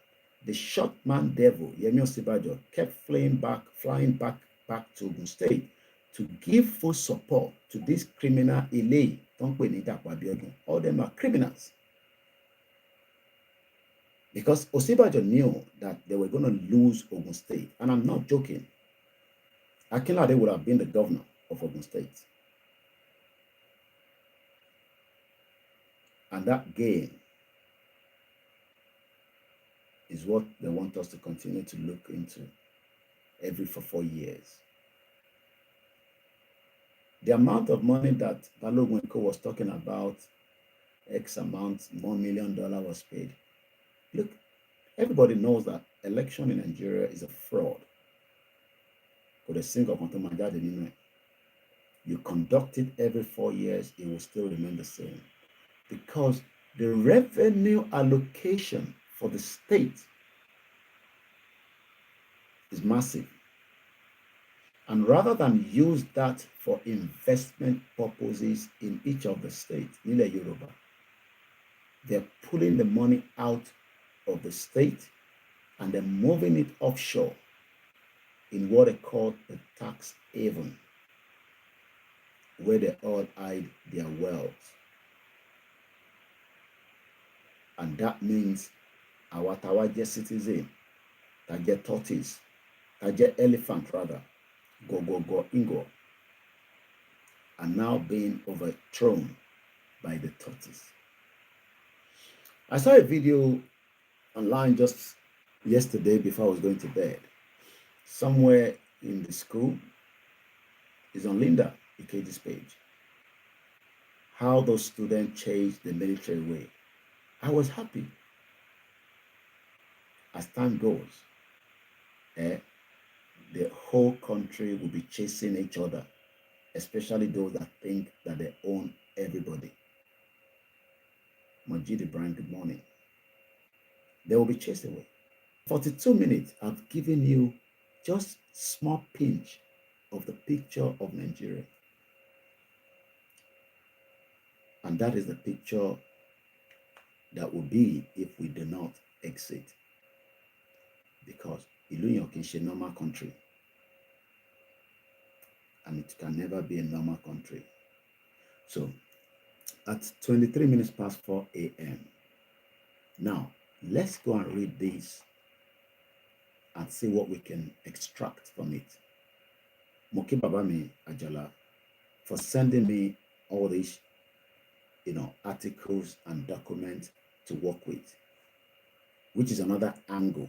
The short man devil, Yemi Osibajo, kept flying back to Ogun State to give full support to this criminal Ile. All them are criminals. Because Osibajo knew that they were going to lose Ogun State. And I'm not joking. Akinlade would have been the governor of Ogun State. And that game is what they want us to continue to look into every 4 years. The amount of money that Balogun was talking about, X amount, $1 million was paid. Look, everybody knows that election in Nigeria is a fraud. You conduct it every 4 years, it will still remain the same. Because the revenue allocation for the state is massive. And rather than use that for investment purposes in each of the states, Nile Yoruba, they're pulling the money out of the state and they're moving it offshore in what they call the tax haven, where they all hide their wealth. And that means our Tawaje citizen, Taje tortoise, Taje elephant rather, go ingo, are now being overthrown by the tortoise. I saw a video online just yesterday before I was going to bed. Somewhere in the school, is on Linda Ikeji's page, how those students changed the military way. I was happy. As time goes, the whole country will be chasing each other, especially those that think that they own everybody. Majid Ibrahim, good morning. They will be chased away. 42 minutes, I've given you just small pinch of the picture of Nigeria. And that is the picture that will be if we do not exit. Because Iluyon is a normal country. And it can never be a normal country. So, at 23 minutes past 4 a.m. Now, let's go and read this and see what we can extract from it. Moki Babami Ajala for sending me all these, articles and documents to work with, which is another angle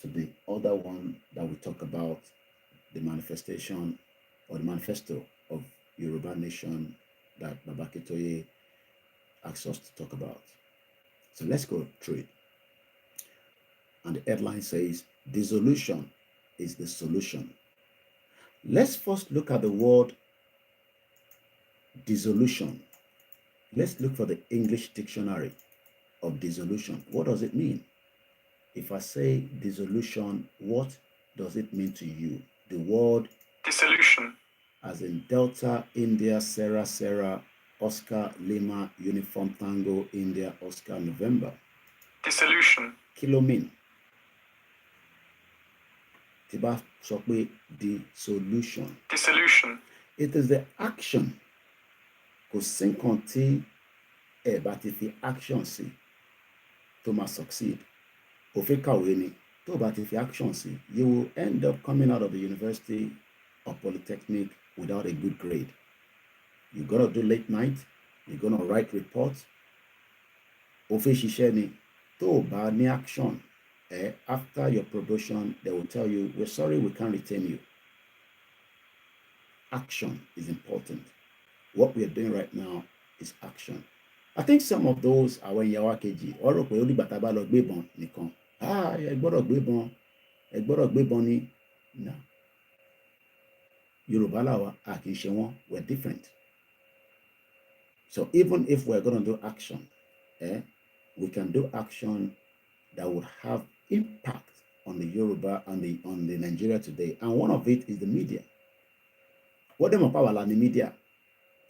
to the other one that we talk about, the manifestation or the manifesto of Yoruba Nation that Babakitoye asked us to talk about. So let's go through it. And the headline says, Dissolution is the solution. Let's first look at the word dissolution. Let's look for the English dictionary of dissolution. What does it mean? If I say dissolution, what does it mean to you? The word dissolution, as in Delta, India, Sarah, Oscar, Lima, Uniform Tango, India, Oscar, November. Dissolution. Kilo mean. Tiba sokwe dissolution. Dissolution. It is the action. Kò sí nǹkan tí ẹ bá ti fi action sí tó máa succeed. Ó fẹ́ kàwé ni tó bá ti fi action sí, you will end up coming out of the university or polytechnic without a good grade. You gotta do late night. You're gonna write reports. Ó fẹ́ ṣiṣẹ́ ni tó bá ní action. After your probation, they will tell you, we're sorry, we can't retain you. action is important. What we are doing right now is action. I think some of those are when Yawa KG, or Poli Batabalo Gbebon, Nikon. I got a Gbebon, I got a Gbeboni. No. Yoruba Lawa, Akishewan were different. So even if we're going to do action, we can do action that would have impact on the Yoruba and on the Nigeria today. And one of it is the media. What them power the media,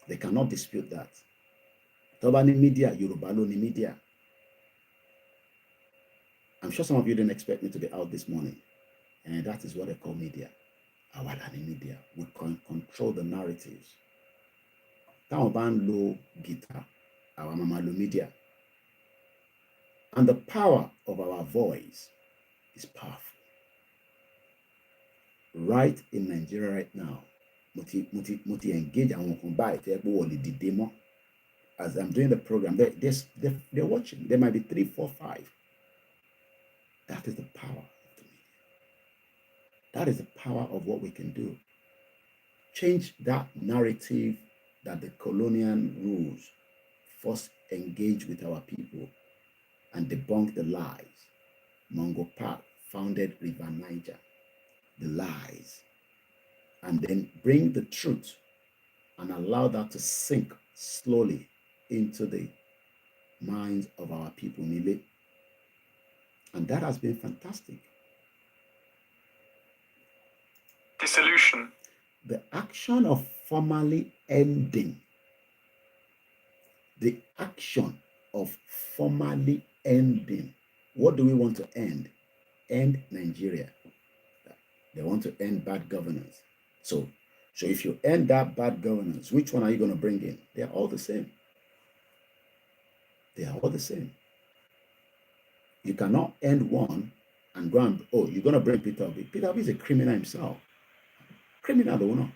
they cannot dispute that. Tobani media, Yoruba lo ni media. I'm sure some of you didn't expect me to be out this morning. And that is what they call media. Our media. We can control the narratives. Táwọn bá ń lo guitar, our mama lo media. And the power of our voice is powerful. Right in Nigeria right now, muti engage àwọn kan báyìí tẹ́ pé wọ́n lè dìde mọ́. As I'm doing the program, they're watching. There might be 3, 4, 5. That is the power of the media. That is the power of what we can do. Change that narrative that the colonial rules first engage with our people and debunk the lies. Mungo Park founded River Niger, the lies, and then bring the truth and allow that to sink slowly into the minds of our people, Nile. And that has been fantastic. Dissolution. The action of formally ending. The action of formally ending. What do we want to end? End Nigeria. They want to end bad governance. So if you end that bad governance, which one are you going to bring in? They are all the same. They are all the same. You cannot end one and go and, oh, you're going to bring Peter Obi. Peter Obi is a criminal himself. Criminal owner.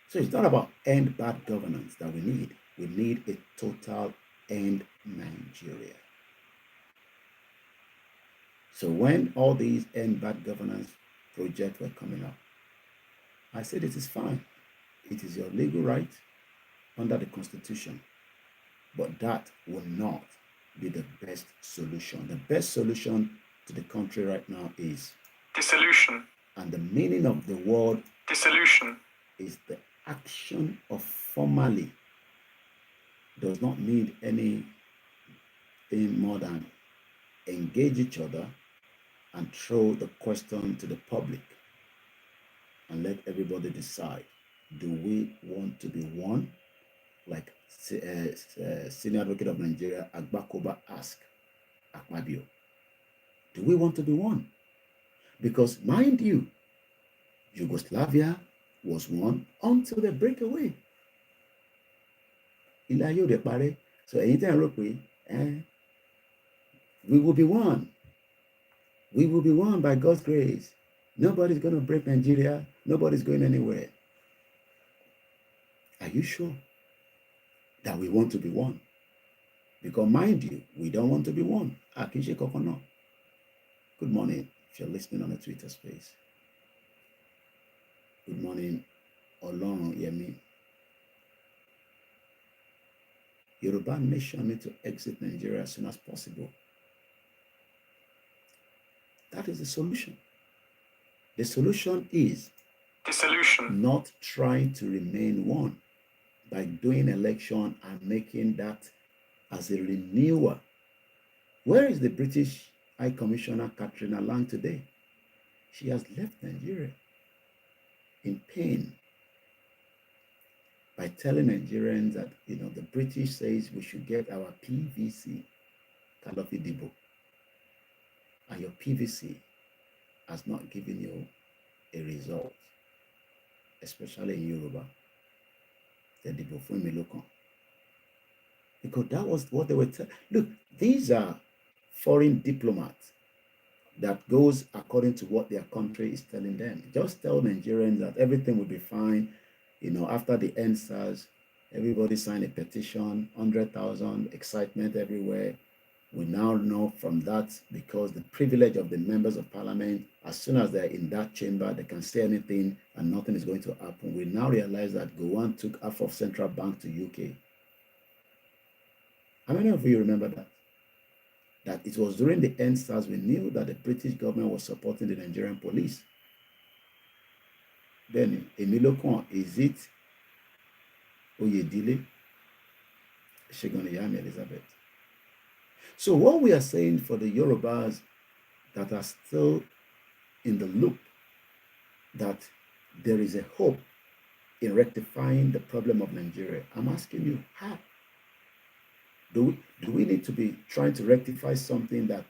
So it's not about end bad governance that we need. We need a total end Nigeria. So when all these end bad governance projects were coming up, I said it is fine. It is your legal right under the Constitution. But that will not be the best solution. The best solution to the country right now is Dissolution. And the meaning of the word Dissolution is the action of formally. Does not need anything more than engage each other and throw the question to the public and let everybody decide. Do we want to be one? Like Senior Advocate of Nigeria, Agbakoba, asked Akpabio. Do we want to be one? Because mind you, Yugoslavia was one until they break away. Ilayo de pare. So anything we will be one. We will be one by God's grace. Nobody's going to break Nigeria. Nobody's going anywhere. Are you sure that we want to be one? Because mind you, we don't want to be one. Good morning if you're listening on the Twitter space. Good morning, Olorun Yemi. Yoruba Nation need to exit Nigeria as soon as possible. That is the solution. The solution is Dissolution. Not trying to remain one by doing election and making that as a renewer. Where is the British High Commissioner Katrina Lang today? She has left Nigeria in pain by telling Nigerians that, the British says we should get our PVC, Kalofi Dibo, and your PVC has not given you a result, especially in Yoruba. The Dibo fún mi lókàn. Because that was what they were telling. Look, these are foreign diplomats that goes according to what their country is telling them. Just tell Nigerians that everything will be fine. After the EndSARS, everybody signed a petition, 100,000, excitement everywhere. We now know from that, because the privilege of the members of parliament, as soon as they're in that chamber, they can say anything and nothing is going to happen. We now realize that Gowon took half of central bank to UK. How many of you remember that? That it was during the EndSARS we knew that the British government was supporting the Nigerian police. Then, Emilokon, is it Oyedile? Shegoniyami Elizabeth. So what we are saying for the Yorubas that are still in the loop, that there is a hope in rectifying the problem of Nigeria, I'm asking you, how? Do we need to be trying to rectify something that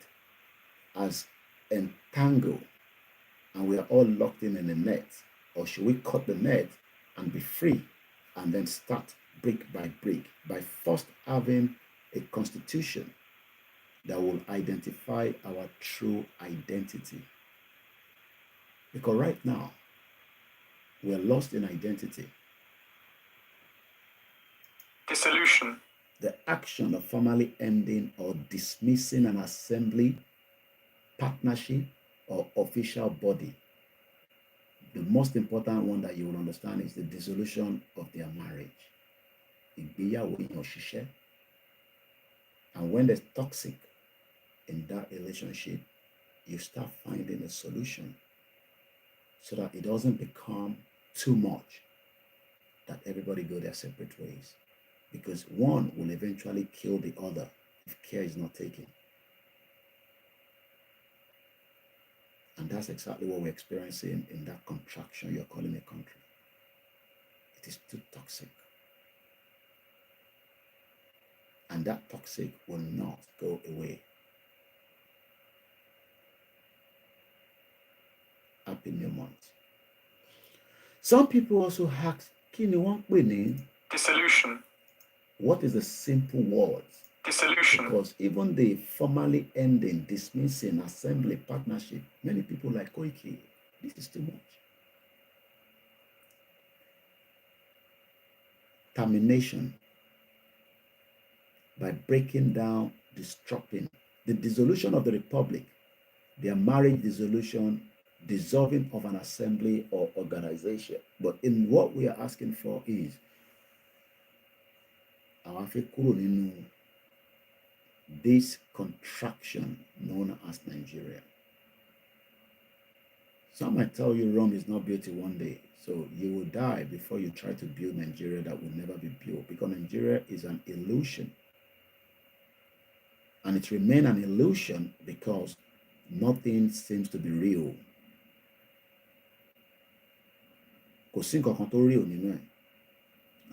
has entangled and we are all locked in a net? Or should we cut the net and be free and then start brick by brick by first having a constitution that will identify our true identity? Because right now, we're lost in identity. Dissolution. The action of formally ending or dismissing an assembly, partnership, or official body. The most important one that you will understand is the dissolution of their marriage. And when there's toxic in that relationship, you start finding a solution so that it doesn't become too much, that everybody go their separate ways. Because one will eventually kill the other if care is not taken. And that's exactly what we're experiencing in that contraction you're calling a country. It is too toxic. And that toxic will not go away. Happy New Month. Some people also ask, Dissolution. what is the simple words? Dissolution. Because even the formally ending, dismissing, assembly, partnership, many people like Koiki, this is too much. Termination, by breaking down, disrupting, the dissolution of the republic, their marriage dissolution, dissolving of an assembly or organization. But in what we are asking for is, this contraction known as Nigeria. Some might tell you Rome is not built in one day. So you will die before you try to build Nigeria that will never be built, because Nigeria is an illusion. And it remains an illusion because nothing seems to be real.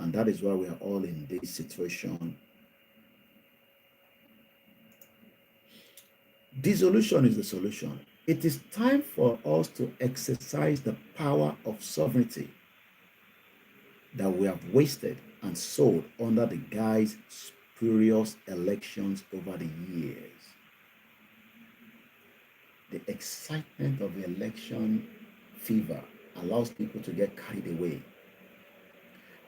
And that is why we are all in this situation. Dissolution is the solution. It is time for us to exercise the power of sovereignty that we have wasted and sold under the guise of spurious elections over the years. The excitement of the election fever allows people to get carried away.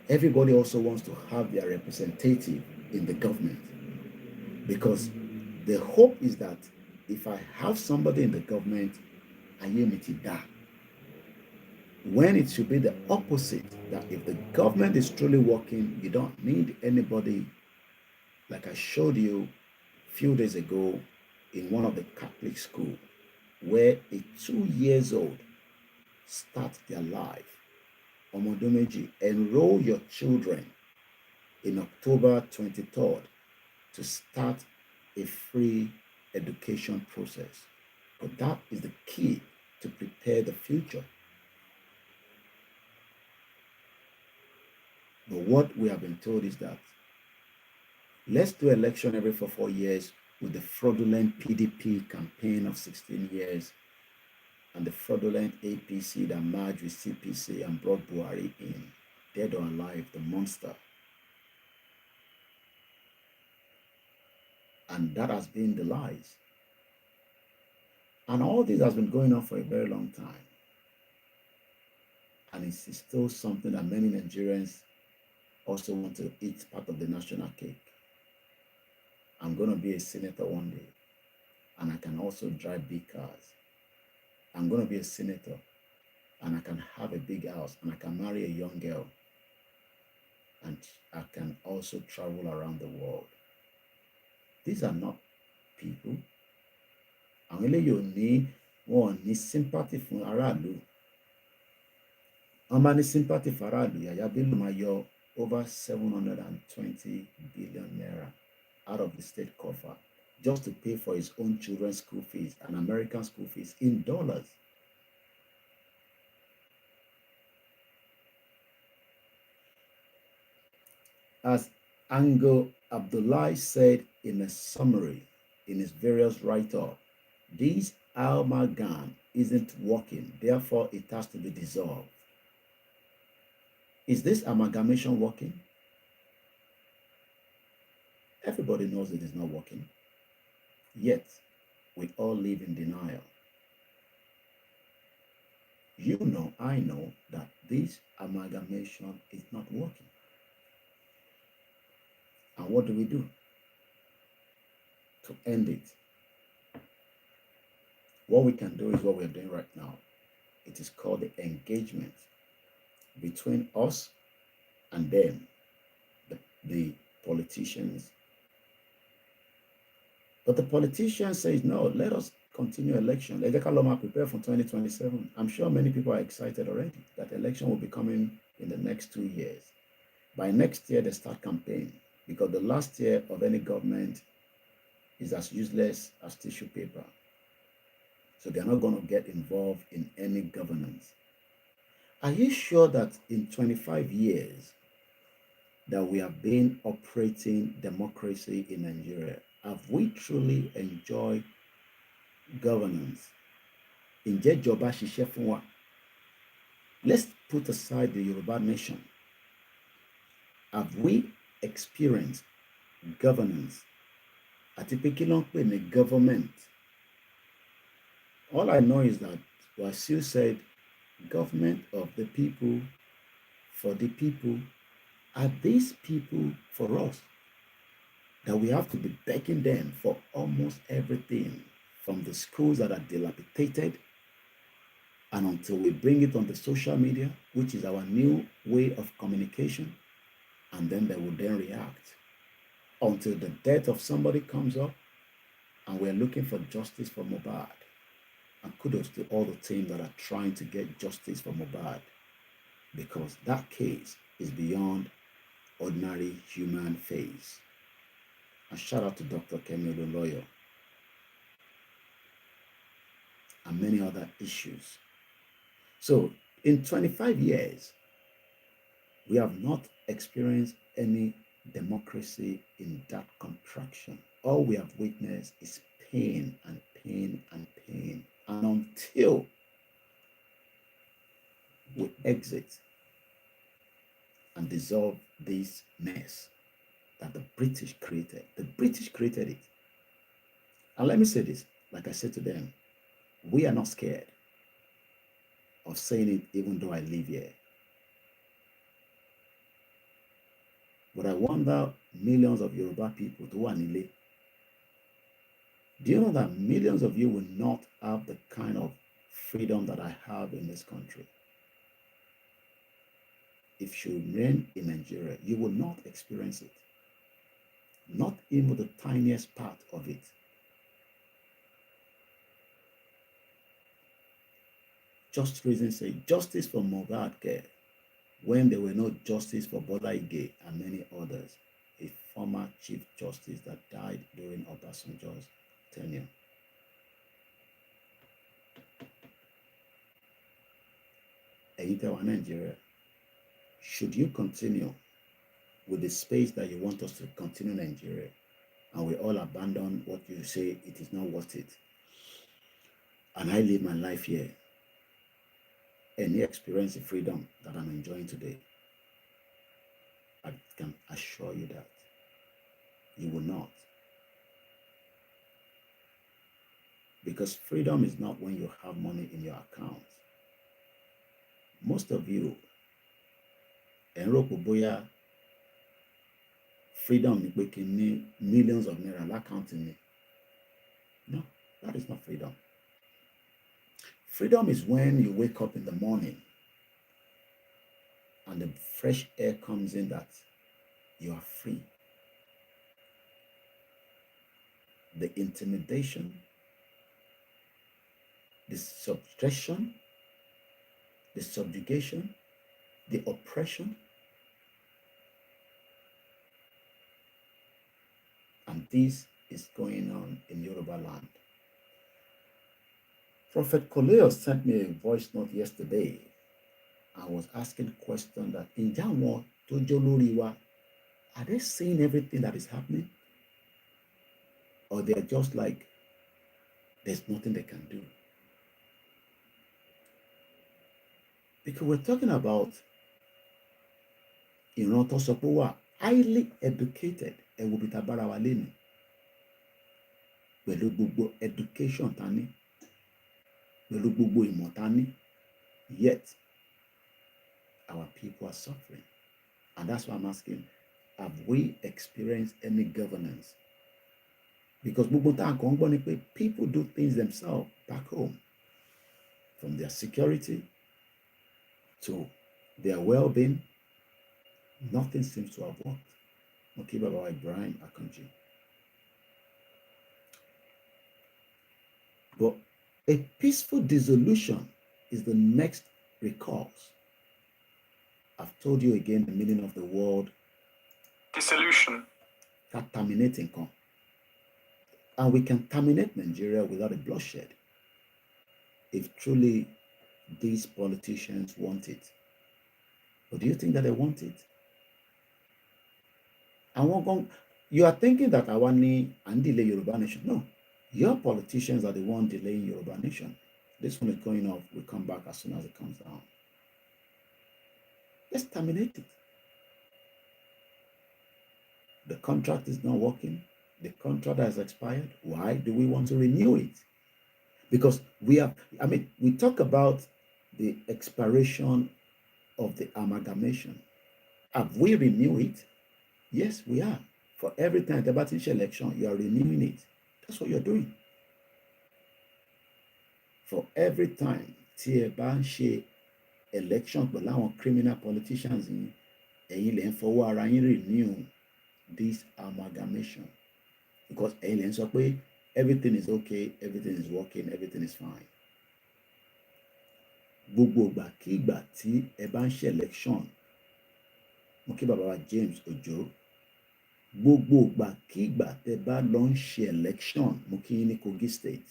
Everybody also wants to have their representative in the government, because the hope is that if I have somebody in the government, I am it that. When it should be the opposite, that if the government is truly working, you don't need anybody. Like I showed you a few days ago in one of the Catholic schools, where a 2-year-old start their life. Omodomeji, enroll your children in October 23rd to start a free education process. But that is the key to prepare the future. But what we have been told is that let's do election every 4 years with the fraudulent PDP campaign of 16 years and the fraudulent APC that merged with CPC and brought Buhari in, dead or alive, the monster. And that has been the lies. And all this has been going on for a very long time. And it's still something that many Nigerians also want to eat part of the national cake. I'm going to be a senator one day, and I can also drive big cars. I'm going to be a senator, and I can have a big house, and I can marry a young girl, and I can also travel around the world. These are not people. Àwọn eléyìí ò ní wọn ò ní sympathy fún aráàlú. Wọ́n bá ní sympathy for aráàlú, Yàyà Bello máa yọ over 720 billion naira out of the state coffer just to pay for his own children's school fees and American school fees in dollars. As Ango Abdullahi said in a summary in his various write-up, this amalgam isn't working, therefore it has to be dissolved. Is this amalgamation working? Everybody knows it is not working. Yet, we all live in denial. You know, I know that this amalgamation is not working. And what do we do to end it? What we can do is what we're doing right now. It is called the engagement between us and them, the politicians. But the politicians say, no, let us continue election. Let us prepare for 2027. I'm sure many people are excited already that election will be coming in the next 2 years. By next year, they start campaign, because the last year of any government is as useless as tissue paper. So they're not going to get involved in any governance. Are you sure that in 25 years that we have been operating democracy in Nigeria, have we truly enjoyed governance? Ǹjẹ́ ìjọba ṣiṣẹ́ fún wa? Let's put aside the Yoruba Nation. Have we experienced governance? Àti pé kí ló ń pè ní government? All I know is that Wasiu said, government of the people, for the people. Are these people for us? That we have to be begging them for almost everything, from the schools that are dilapidated, and until we bring it on the social media, which is our new way of communication, and then they will then react until the death of somebody comes up, and we're looking for justice for Mohbad. And kudos to all the team that are trying to get justice for Mohbad, because that case is beyond ordinary human face. And shout out to Dr. Kemi Olunloyo and many other issues. So in 25 years, we have not experienced any democracy in that contraction. All we have witnessed is pain and pain and pain. And until we exit and dissolve this mess that the British created it. And let me say this, like I said to them, we are not scared of saying it, even though I live here. But I wonder, millions of Yoruba people to Wanile, do you know that millions of you will not have the kind of freedom that I have in this country? If you remain in Nigeria, you will not experience it. Not even the tiniest part of it. Just reason say justice for Mohbad care, when there were no justice for Bola Ige and many others, a former Chief Justice that died during Obasanjo's tenure. Nigeria, should you continue with the space that you want us to continue Nigeria, and we all abandon what you say it is not worth it, and I live my life here, any experience the freedom that I'm enjoying today, I can assure you that you will not. Because freedom is not when you have money in your account. Most of you, freedom ni pé kí n ní millions of naira lákàntì mi. No, that is not freedom. Freedom is when you wake up in the morning and the fresh air comes in that you are free. The intimidation, the subtraction, the subjugation, the oppression, and this is going on in Yoruba land. Prophet Koleo sent me a voice note yesterday. I was asking a question that in Janwo Tojoloriwa, are they seeing everything that is happening? Or they're just like, there's nothing they can do? Because we're talking about ìran tó sọ pé wà highly educated, ẹ wo bí ta bára wa lénìí pẹ̀lú gbogbo education ta ní, pẹ̀lú gbogbo ìmọ̀ ta ní, yet our people are suffering. And that's why I'm asking, have we experienced any governance? Because gbogbo tá à ń kàn ń gbọ́ ni pé people do things themselves back home, from their security to their well-being. Nothing seems to have worked. Okay, Baba Ibrahim Akanji. But a peaceful dissolution is the next recourse. I've told you again the meaning of the word Dissolution. terminating. And we can terminate Nigeria without a bloodshed if truly these politicians want it. But do you think that they want it? You are thinking that our need and delay Yoruba Nation. No, your politicians are the ones delaying Yoruba Nation. This one is going off. We'll come back as soon as it comes down. Let's terminate it. The contract is not working. The contract has expired. Why do we want to renew it? Because we talk about the expiration of the amalgamation. Have we renewed it? Yes, we are. For every time the British election, you are renewing it. That's what you're doing. For every time the election, but now criminal politicians in renew this amalgamation. Because everything is okay, everything is working, everything is fine. Gbogbo ìgbà kí ìgbà tí ẹ bá ń ṣe election, mo kí bàbá wa James Ojo, gbogbo ìgbà kí ìgbà tẹ bá lọ ń ṣe election, mo kí yín ní Kogi State,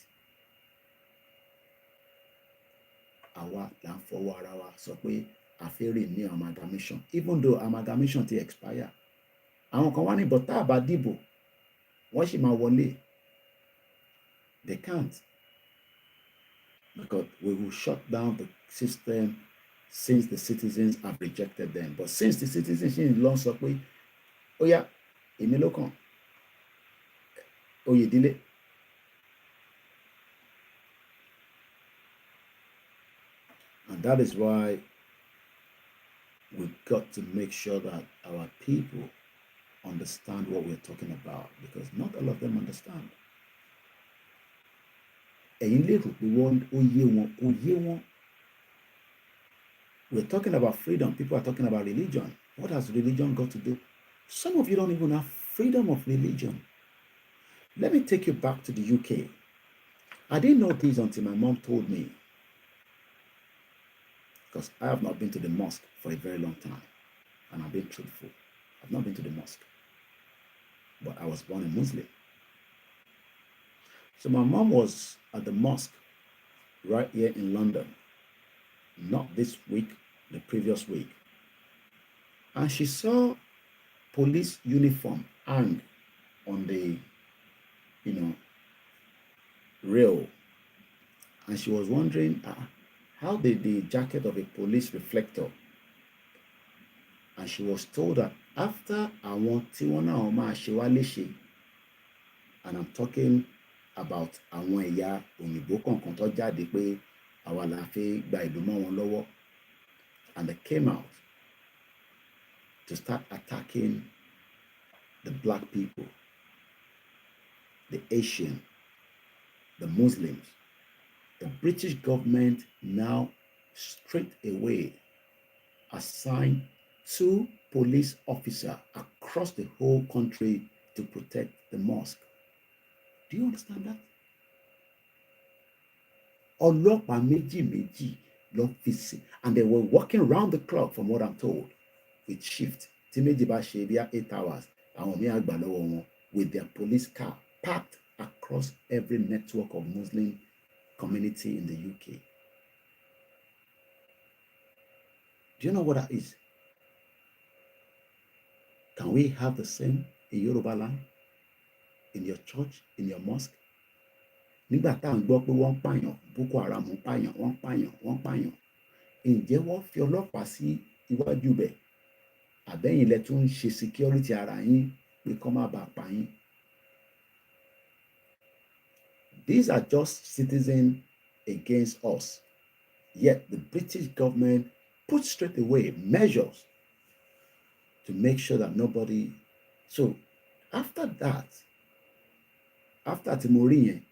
àwa là ń fọwọ́ ara wa sọ pé a fẹ́ renew amalgamation, even though amalgamation ti expire. Àwọn kan wá ní but tá a bá dìbò wọ́n sì máa wọlé. They can't, because we will shut down the system since the citizens have rejected them. But since the citizens lọ sọ pé ó yá èmi ló kàn, Oyèdélé, and that is why we've got to make sure that our people understand what we're talking about, because not all of them understand. We're talking about freedom. People are talking about religion. What has religion got to do? Some of you don't even have freedom of religion. Let me take you back to the UK. I didn't know this until my mom told me, because I have not been to the mosque for a very long time, and I've been truthful. I've not been to the mosque, but I was born a Muslim. So my mom was at the mosque right here in London, not this week, the previous week. And she saw police uniform hang on the, rail. And she was wondering, how did the jacket of a police reflector? And she was told that after àwọn tí wọ́n náà máa ṣe wá léṣe, and I'm talking about àwọn ẹ̀yà òyìnbó kọ̀ọ̀kan tó jáde pé àwa la fẹ́ gba ìlú mọ́ wọn lọ́wọ́, and they came out to start attacking the black people, the Asian, the Muslims. The British government now straight away assigned 2 police officers across the whole country to protect the mosque. Do you understand that? Ọlọ́pàá méjì lọ́fíìsì, and they were working round the clock from what I'm told with shift. Tí méjì bá ṣe bí 8 hours, àwọn míì á gbà lọ́wọ́ wọn with their police car parked across every network of Muslim community in the UK. Do you know what that is? Can we have the same in Yoruba land? In your church, in your mosque? Nígbà tá à ń gbọ́ pé wọ́n ń pààyàn, Boko Haram ń pààyàn, wọ́n ń pààyàn. Ǹjẹ́ wọ́n fi ọlọ́pàá sí iwájú bẹ̀? Àbẹ́yìn lẹ tún ń ṣe security ara yín pé kọ́ má bàa pa yín. These are just citizens against us. Yet the British government put straight away measures to make sure that nobody. So after that, after Timori,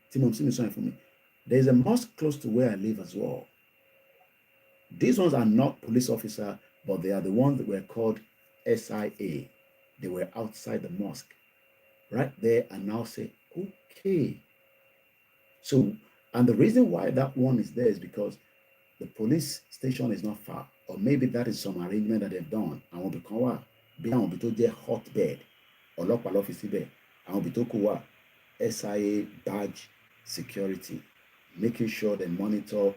there's a mosque close to where I live as well. These ones are not police officers, but they are the ones that were called SIA. They were outside the mosque, right there, and now say, okay. So, and the reason why that one is there is because the police station is not far, or maybe that is some arrangement that they've done. And will become be on a hotbed, or local office there, and will be to SIA badge security, making sure they monitor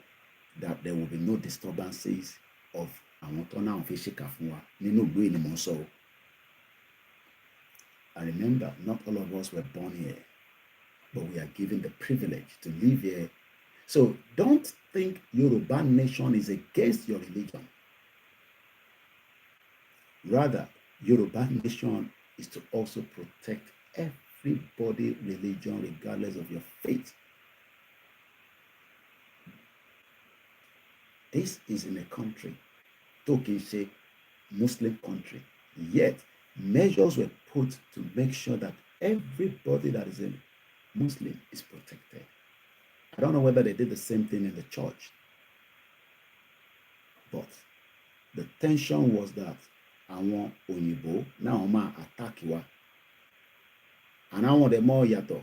that there will be no disturbances of àwọn tó náà fi ṣèkà fún wa nínú ìlú ìní mò ń sọ. I remember not all of us were born here, but we are given the privilege to live here. So don't think Yoruba Nation is against your religion. Rather, Yoruba Nation is to also protect everybody religion regardless of your faith. This is in a country, talking say Muslim country, yet measures were put to make sure that everybody that is a Muslim is protected. I don't know whether they did the same thing in the church, but the tension was that àwọn òyìnbó náà máa attack wa, and àwọn dem more yàtọ̀.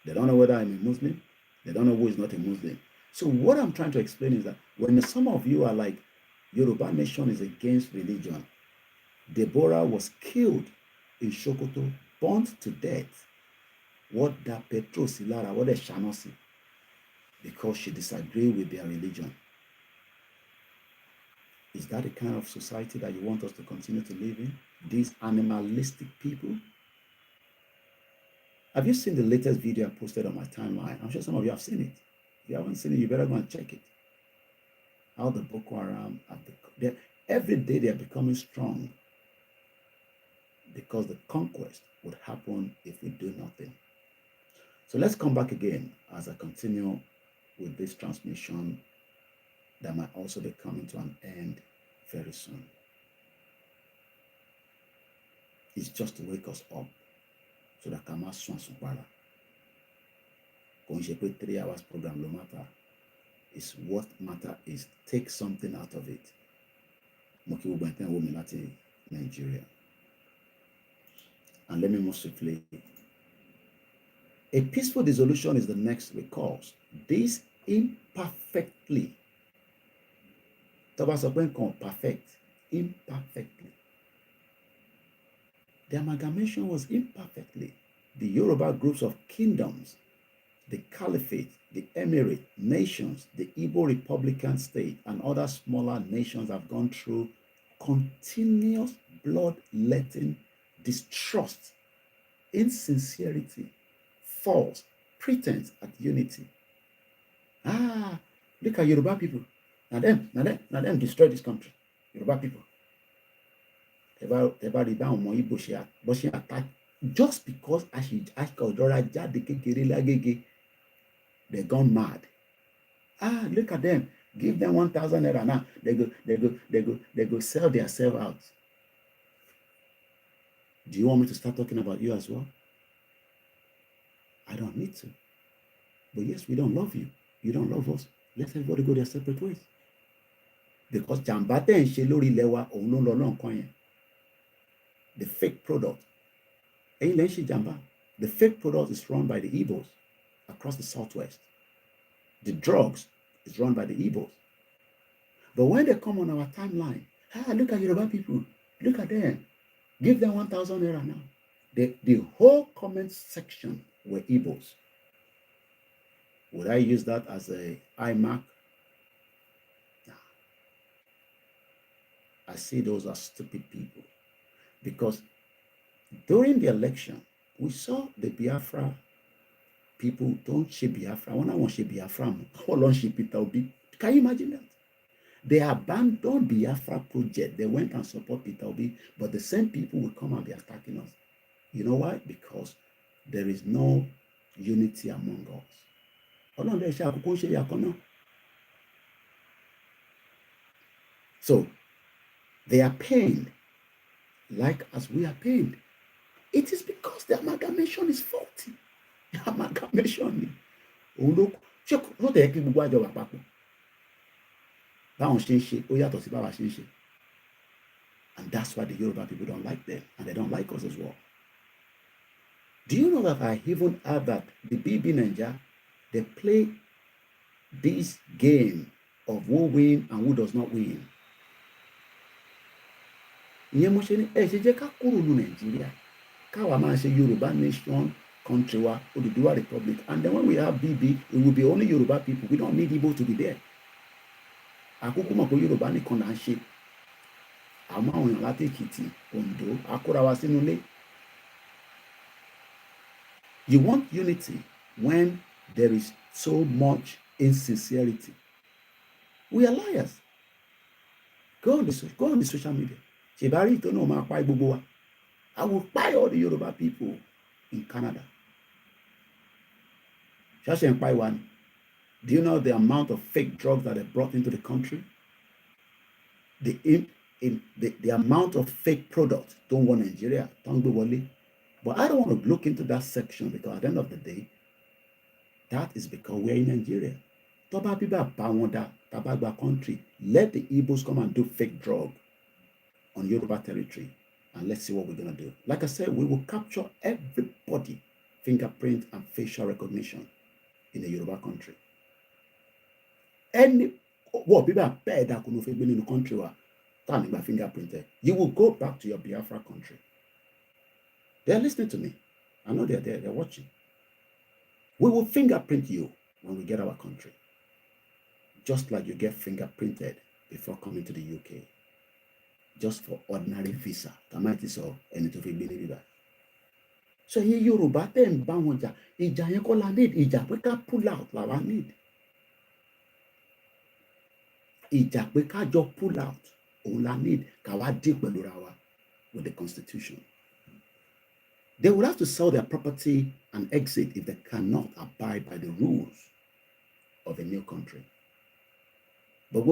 They don't know whether I'm a Muslim, they don't know who is not a Muslim. So what I'm trying to explain is that when some of you are like, Yoruba Nation is against religion, Deborah was killed in Sokoto, burnt to death. What that Petro Silara, what a Shanosi, because she disagreed with their religion. Is that the kind of society that you want us to continue to live in? These animalistic people? Have you seen the latest video I posted on my timeline? I'm sure some of you have seen it. If you haven't seen it, you better go and check it. How the Boko Haram, every day they are becoming strong, because the conquest would happen if we do nothing. So let's come back again as I continue with this transmission that might also be coming to an end very soon. It's just to wake us up so that Kama Swansupara. Going to 3 hours program no matter. Is what matter is take something out of it. Nigeria. And let me move swiftly. A peaceful dissolution is the next recourse. This imperfectly. Perfect. Imperfectly. The amalgamation was imperfectly. The Yoruba groups of kingdoms, the Caliphate, the Emirate, nations, the Igbo Republican state, and other smaller nations have gone through continuous bloodletting, distrust, insincerity, false pretense at unity. Look at Yoruba people. Now them destroy this country. Yoruba people. Just because they're gone mad. Look at them. Give them 1,000 naira now. They go sell themselves out. Do you want me to start talking about you as well? I don't need to. But yes, we don't love you. You don't love us. Let everybody go their separate ways. Because jàǹbá tẹ̀ ń ṣe lórí ilẹ̀ wa òun ló ń lọ lọ́nkàn yẹn. The fake product. Ẹ̀yin lẹ́ ń ṣe jàǹbá. The fake product is run by the Igbos across the southwest. The drugs is run by the Igbos. But when they come on our timeline, look at Yoruba people. Look at them. Give them 1,000 naira now. The whole comment section were Igbos. Would I use that as a eye mark? No. I see those are stupid people. Because during the election, we saw the Biafra people don't share Biafra. When I want to share Biafra, how long share Peter Obi? Can you imagine that? They abandoned Biafra project. They went and support Peter Obi, but the same people will come and be attacking us. You know why? Because there is no unity among us. So they are pained like as we are pained. It is because the amalgamation is faulty. The amalgamation. And that's why the Yoruba people don't like them, and they don't like us as well. Do you know that I even heard that the BB Ninja, they play this game of who win and who does not win? Nigeria, Yoruba Nation, country, Oduduwa Republic, and then when we have BB, it will be only Yoruba people. We don't need Igbo to be there. Yoruba ni kan la ṣe. Àmọ́ àwọn èèyàn láti Èkìtì, Oǹdó, akóra wa sínú ilé. You want unity when there is so much insincerity. We are liars. Go on the social media. I will buy all the Yoruba people in Canada. Do you know the amount of fake drugs that are brought into the country? The amount of fake products don't want Nigeria. But I don't want to look into that section because at the end of the day, that is because we're in Nigeria. Country, let the Igbos come and do fake drug on Yoruba territory, and let's see what we're going to do. Like I said, we will capture everybody, fingerprint and facial recognition in the Yoruba country. Any people are bad that could be in the country fingerprinted. You will go back to your Biafra country. They're listening to me. I know they're there, they're watching. We will fingerprint you when we get our country. Just like you get fingerprinted before coming to the UK. Just for ordinary visa. So here Yoruba then Bawanja, Ija yen ko la need, Ija we can pull out la wa need. Ija we can just pull out. All I need with the constitution. They will have to sell their property and exit if they cannot abide by the rules of a new country. But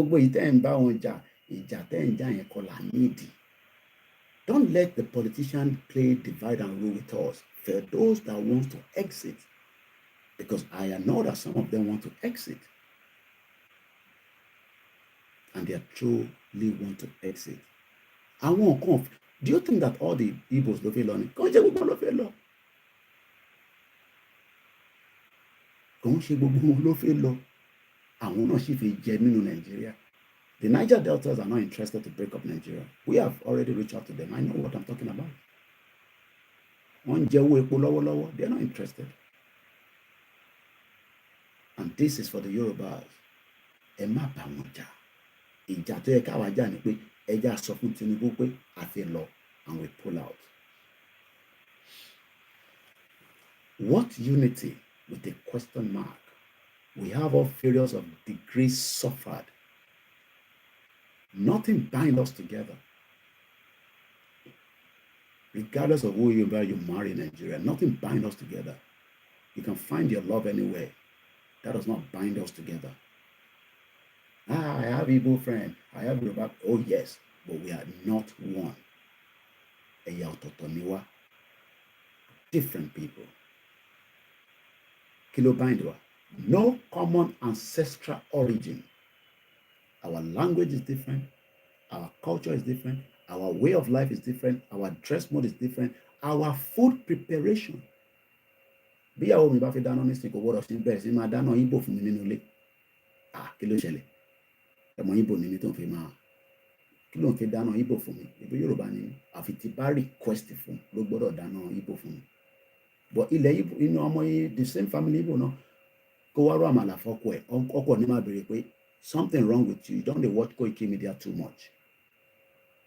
don't let the politician play divide and rule with us for those that want to exit, because I know that some of them want to exit. And they truly want to exit. I won't come. Do you think that all the Igbos love learning? Nigeria. The Niger Deltas are not interested to break up Nigeria. We have already reached out to them. I know what I'm talking about. They're not interested. And this is for the Yorubas. Ìjà tó yẹ káwa jà ni pé ẹja sọ fún Tinubu pé a fẹ́ lọ and we pull out. What unity with a question mark? We have all failures of degrees suffered. Nothing binds us together. Regardless of who you marry in Nigeria, nothing binds us together. You can find your love anywhere. That does not bind us together. I have Igbo friend. I have Yoruba. Oh yes, but we are not one. ẹ̀yà ọ̀tọ̀ọ̀tọ̀ ni wá, different people. Kí ló bind wa? No common ancestral origin. Our language is different, our culture is different, our way of life is different, our dress mode is different, our food preparation. Bí ìyàwó mi bá fi dáná nísìnyí kò gbọ́dọ̀ sí bẹ̀rẹ̀ sí máa dáná Ìgbò fún mi nínú ilé. Kí ló ṣẹlẹ̀? Ọmọ Ìgbò ni mi tó ń fi máa kí ló ń fi dáná Ìgbò fún mi? Ibi Yorùbá ni àfi tí bá request fún ló gbọ́dọ̀ dáná Ìgbò fún mi. But ilẹ̀ Ìgbò inú ọmọ yìí the same family Ìgbò náà kó wá rọ àmàlà fọ́kọ ẹ̀ ọkọ ní máa béèrè pé something wrong with you don't dey watch Koikimedia too much.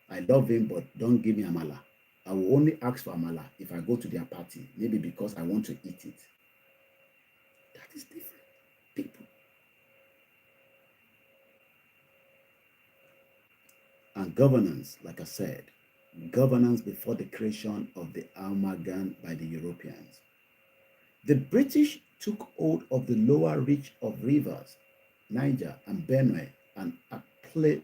I love him but don't give me amala. I will only ask for amala if I go to their party, maybe because I want to eat it. That is different people. And governance, like I said, governance before the creation of the amalgam by the Europeans. The British took hold of the lower reach of rivers, Niger and Benue, and aptly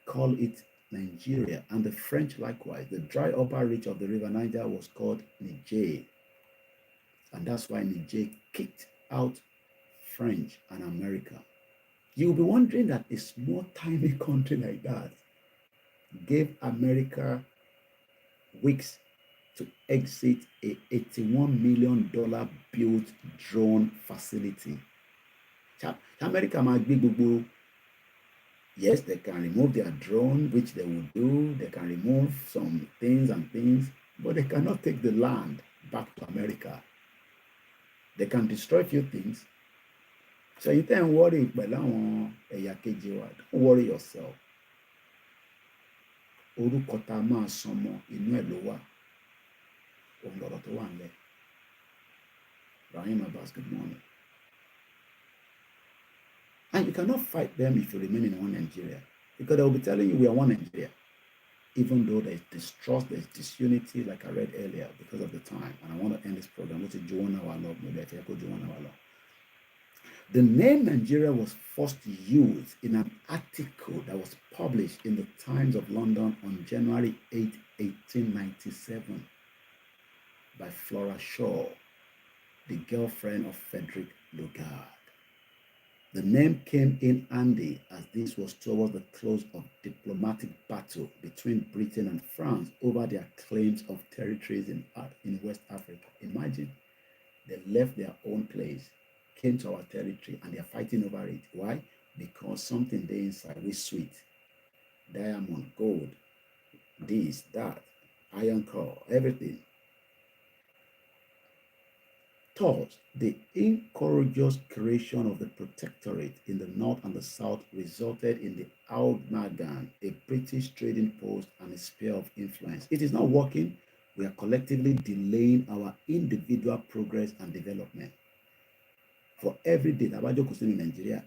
call it Nigeria, and the French likewise. The dry upper reach of the river Niger was called Niger, and that's why Niger kicked out French and America. You'll be wondering that a small tiny country like that gave America weeks to exit a $81 million built drone facility. America might be gbogbo. Yes, they can remove their drone, which they will do. They can remove some things, but they cannot take the land back to America. They can destroy a few things. So you don't worry, don't worry yourself. Orúkọ tá a máa sọmọ inú ẹ̀ ló wà. Òun lọ̀rọ̀ tó wà nílẹ̀. Rahim Abbas, good morning. And you cannot fight them if you remain in one Nigeria, because they will be telling you we are one Nigeria, even though there is distrust, there is disunity, like I read earlier, because of the time. And I want to end this program with Joanna Wallo. Maybe I can go Joanna Wallo. The name Nigeria was first used in an article that was published in the Times of London on January 8, 1897 by Flora Shaw, the girlfriend of Frederick Lugard. The name came in handy as this was towards the close of diplomatic battle between Britain and France over their claims of territories in West Africa. Imagine, they left their own place, came to our territory, and they're fighting over it. Why? Because something there inside was sweet. Diamond, gold, this, that, iron core, everything. Thus, the incourageous creation of the protectorate in the north and the south resulted in the amalgam, a British trading post and a sphere of influence. It is not working. We are collectively delaying our individual progress and development. For every day that in Nigeria,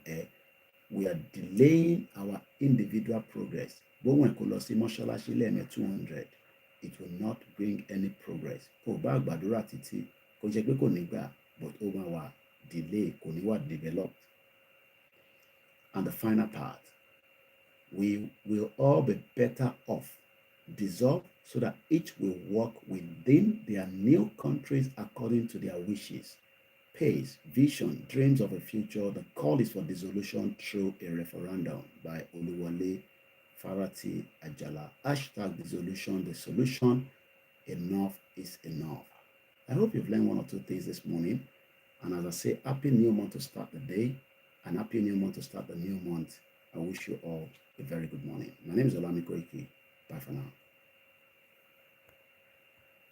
we are delaying our individual progress. But when Kolosi Moshalasi Leme 200, it will not bring any progress. But over our delay, developed. And the final part, we will all be better off, dissolved, so that each will work within their new countries according to their wishes, pace, vision, dreams of a future. The call is for dissolution through a referendum by Oluwole Farati Ajala. #dissolution, the solution. Enough is enough. I hope you've learned one or two things this morning. And as I say, happy new month to start the day, and happy new month to start the new month. I wish you all a very good morning. My name is OLAYOMI KOIKI. Bye for now.